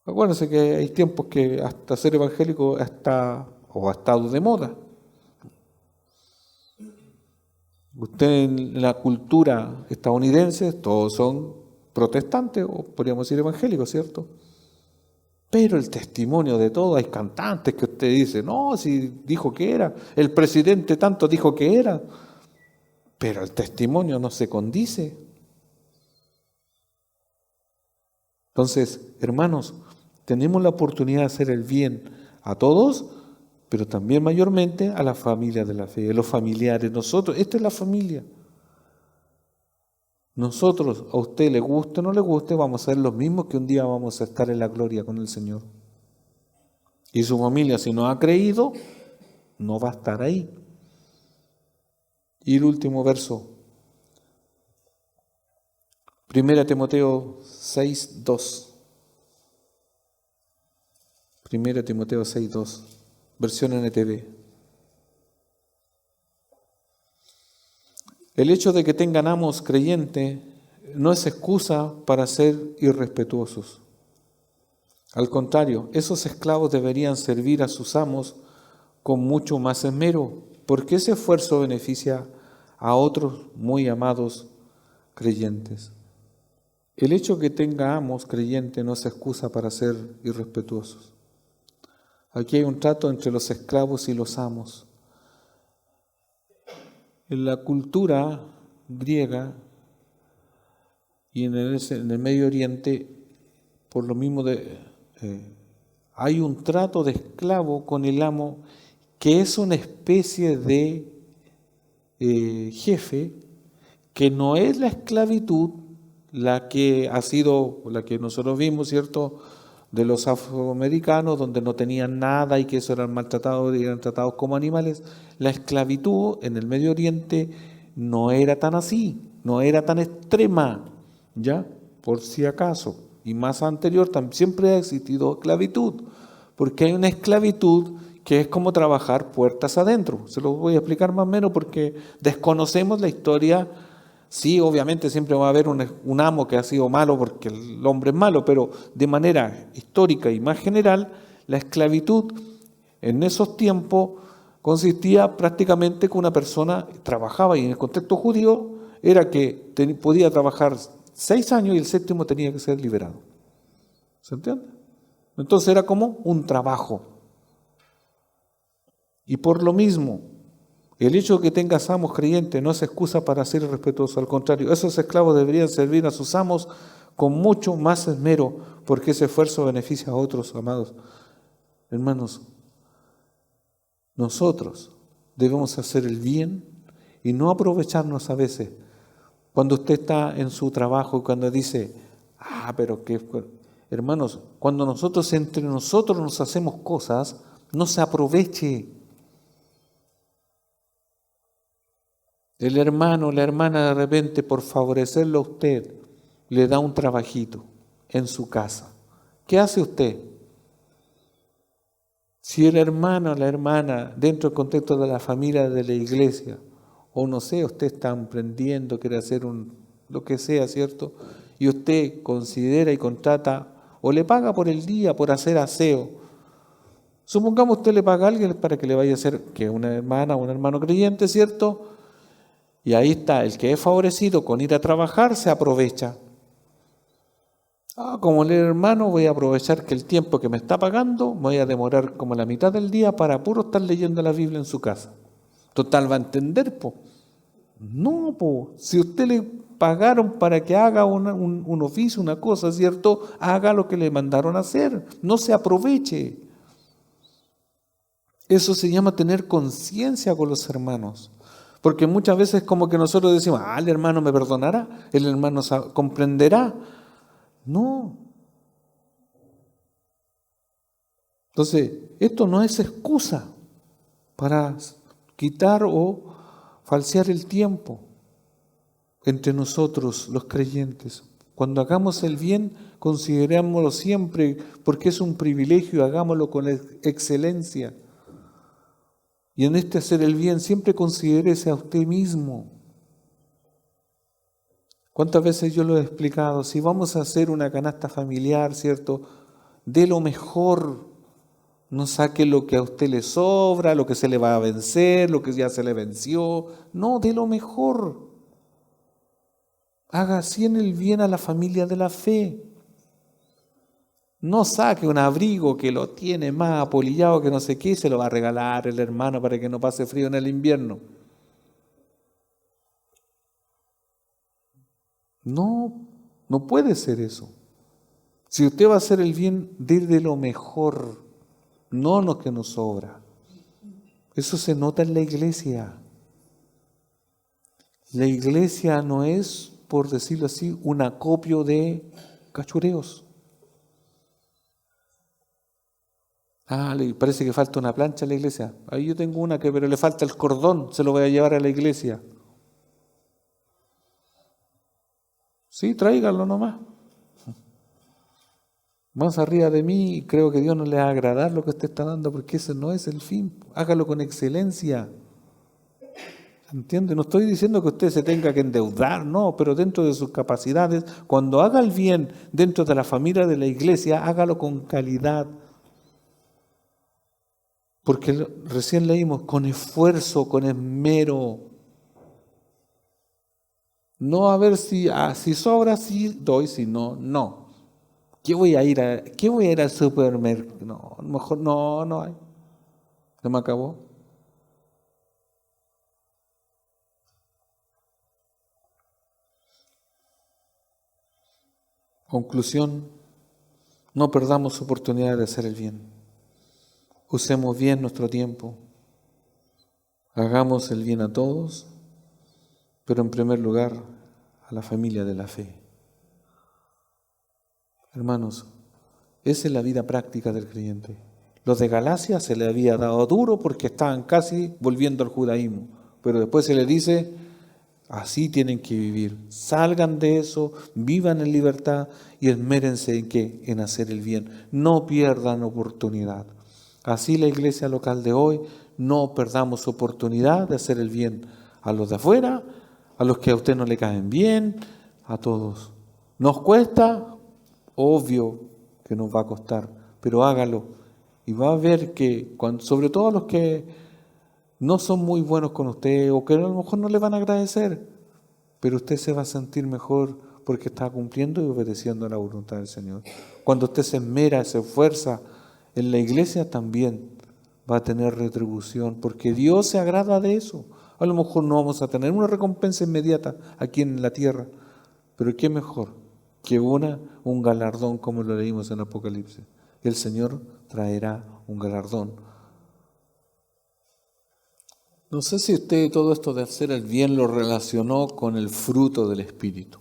Acuérdense que hay tiempos que hasta ser evangélico ha estado de moda. Usted en la cultura estadounidense, todos son protestantes, o podríamos decir evangélicos, ¿cierto? Pero el testimonio de todo, hay cantantes que usted dice, no, si dijo que era, el presidente tanto dijo que era, pero el testimonio no se condice. Entonces, hermanos, tenemos la oportunidad de hacer el bien a todos, pero también mayormente a la familia de la fe, a los familiares. Nosotros, esta es la familia. Nosotros, a usted le guste o no le guste, vamos a ser los mismos que un día vamos a estar en la gloria con el Señor. Y su familia, si no ha creído, no va a estar ahí. Y el último verso. 1 Timoteo 6:2. 1 Timoteo 6:2, versión NTV. El hecho de que tengan amos creyentes no es excusa para ser irrespetuosos. Al contrario, esos esclavos deberían servir a sus amos con mucho más esmero, porque ese esfuerzo beneficia a otros muy amados creyentes. El hecho de que tenga amos creyentes no es excusa para ser irrespetuosos. Aquí hay un trato entre los esclavos y los amos. En la cultura griega y en el Medio Oriente, por lo mismo hay un trato de esclavo con el amo que es una especie de jefe, que no es la esclavitud la que ha sido, la que nosotros vimos, ¿cierto?, de los afroamericanos, donde no tenían nada y que eso eran maltratados y eran tratados como animales. La esclavitud en el Medio Oriente no era tan así, no era tan extrema, ¿ya? Por si acaso. Y más anterior siempre ha existido esclavitud, porque hay una esclavitud que es como trabajar puertas adentro. Se lo voy a explicar más o menos porque desconocemos la historia. Sí, obviamente siempre va a haber un amo que ha sido malo porque el hombre es malo, pero de manera histórica y más general, la esclavitud en esos tiempos consistía prácticamente que una persona trabajaba, y en el contexto judío era que podía trabajar 6 años y el séptimo tenía que ser liberado. ¿Se entiende? Entonces era como un trabajo. Y por lo mismo, el hecho de que tengas amos creyentes no es excusa para ser irrespetuoso, al contrario, esos esclavos deberían servir a sus amos con mucho más esmero, porque ese esfuerzo beneficia a otros, amados hermanos. Nosotros debemos hacer el bien y no aprovecharnos a veces. Cuando usted está en su trabajo y cuando dice, pero qué... Hermanos, cuando nosotros entre nosotros nos hacemos cosas, no se aproveche. El hermano o la hermana de repente, por favorecerlo a usted, le da un trabajito en su casa. ¿Qué hace usted? Si el hermano o la hermana, dentro del contexto de la familia, de la iglesia, o no sé, usted está emprendiendo, quiere hacer lo que sea, ¿cierto? Y usted considera y contrata, o le paga por el día, por hacer aseo. Supongamos usted le paga a alguien para que le vaya a hacer, que una hermana o un hermano creyente, ¿cierto? Y ahí está, el que es favorecido con ir a trabajar se aprovecha. Como el hermano voy a aprovechar que el tiempo que me está pagando, me voy a demorar como la mitad del día para puro estar leyendo la Biblia en su casa. Total, va a entender, po. No, po. Si usted le pagaron para que haga un oficio, una cosa, ¿cierto? Haga lo que le mandaron a hacer. No se aproveche. Eso se llama tener conciencia con los hermanos. Porque muchas veces como que nosotros decimos, el hermano me perdonará, el hermano comprenderá. No. Entonces, esto no es excusa para quitar o falsear el tiempo entre nosotros, los creyentes. Cuando hagamos el bien, considerémoslo siempre, porque es un privilegio, hagámoslo con excelencia. Y en este hacer el bien, siempre considérese a usted mismo. ¿Cuántas veces yo lo he explicado? Si vamos a hacer una canasta familiar, ¿cierto? Dé lo mejor. No saque lo que a usted le sobra, lo que se le va a vencer, lo que ya se le venció. No, dé lo mejor. Haga así en el bien a la familia de la fe. No saque un abrigo que lo tiene más apolillado que no sé qué y se lo va a regalar el hermano para que no pase frío en el invierno. No, no puede ser eso. Si usted va a hacer el bien, dé de lo mejor, no lo que nos sobra. Eso se nota en la iglesia. La iglesia no es, por decirlo así, un acopio de cachureos. Le parece que falta una plancha a la iglesia. Ahí yo tengo una pero le falta el cordón, se lo voy a llevar a la iglesia. Sí, tráiganlo nomás. Más arriba de mí, creo que Dios no le va a agradar lo que usted está dando, porque ese no es el fin. Hágalo con excelencia. ¿Entiende? No estoy diciendo que usted se tenga que endeudar, no, pero dentro de sus capacidades, cuando haga el bien dentro de la familia de la iglesia, hágalo con calidad. Porque recién leímos, con esfuerzo, con esmero. No a ver si sobra, sí doy, si no, no. ¿Qué voy a ir al supermercado? No, a lo mejor no hay. Se me acabó. Conclusión, no perdamos oportunidad de hacer el bien. Usemos bien nuestro tiempo. Hagamos el bien a todos, pero en primer lugar a la familia de la fe. Hermanos, Esa es la vida práctica del creyente. Los de Galacia se le había dado duro porque estaban casi volviendo al judaísmo. Pero después se les dice, así tienen que vivir. Salgan de eso, vivan en libertad y esmérense en qué, en hacer el bien. No pierdan oportunidad. Así la iglesia local de hoy, no perdamos oportunidad de hacer el bien a los de afuera, a los que a usted no le caen bien, a todos. ¿Nos cuesta? Obvio que nos va a costar, pero hágalo. Y va a ver que, sobre todo a los que no son muy buenos con usted o que a lo mejor no le van a agradecer, pero usted se va a sentir mejor porque está cumpliendo y obedeciendo la voluntad del Señor. Cuando usted se esmera, se esfuerza en la iglesia, también va a tener retribución, porque Dios se agrada de eso. A lo mejor no vamos a tener una recompensa inmediata aquí en la tierra, pero qué mejor que un galardón como lo leímos en Apocalipsis. El Señor traerá un galardón. No sé si usted todo esto de hacer el bien lo relacionó con el fruto del Espíritu.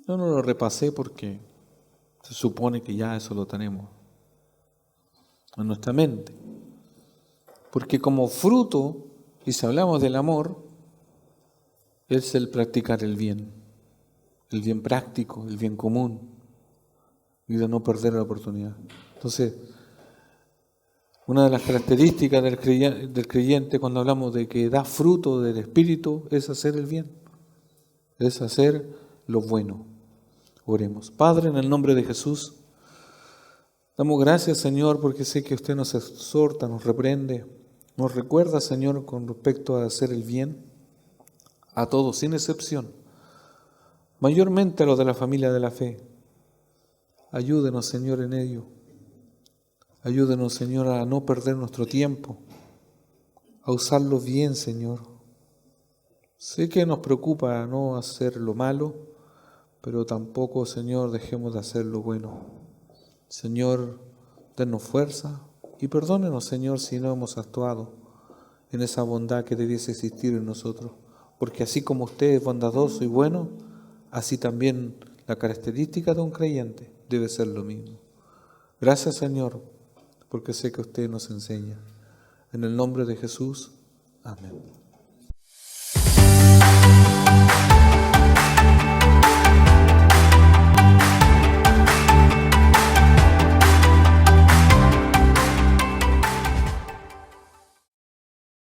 Yo no lo repasé porque se supone que ya eso lo tenemos en nuestra mente. Porque como fruto, y si hablamos del amor, es el practicar el bien práctico, el bien común, y de no perder la oportunidad. Entonces, una de las características del creyente cuando hablamos de que da fruto del Espíritu es hacer el bien, es hacer lo bueno. Oremos. Padre, en el nombre de Jesús, damos gracias, Señor, porque sé que usted nos exhorta, nos reprende, nos recuerda, Señor, con respecto a hacer el bien a todos, sin excepción, mayormente a los de la familia de la fe. Ayúdenos, Señor, en ello. Ayúdenos, Señor, a no perder nuestro tiempo, a usarlo bien, Señor. Sé que nos preocupa no hacer lo malo, pero tampoco, Señor, dejemos de hacer lo bueno. Señor, denos fuerza y perdónenos, Señor, si no hemos actuado en esa bondad que debiese existir en nosotros. Porque así como usted es bondadoso y bueno, así también la característica de un creyente debe ser lo mismo. Gracias, Señor, porque sé que usted nos enseña. En el nombre de Jesús, amén.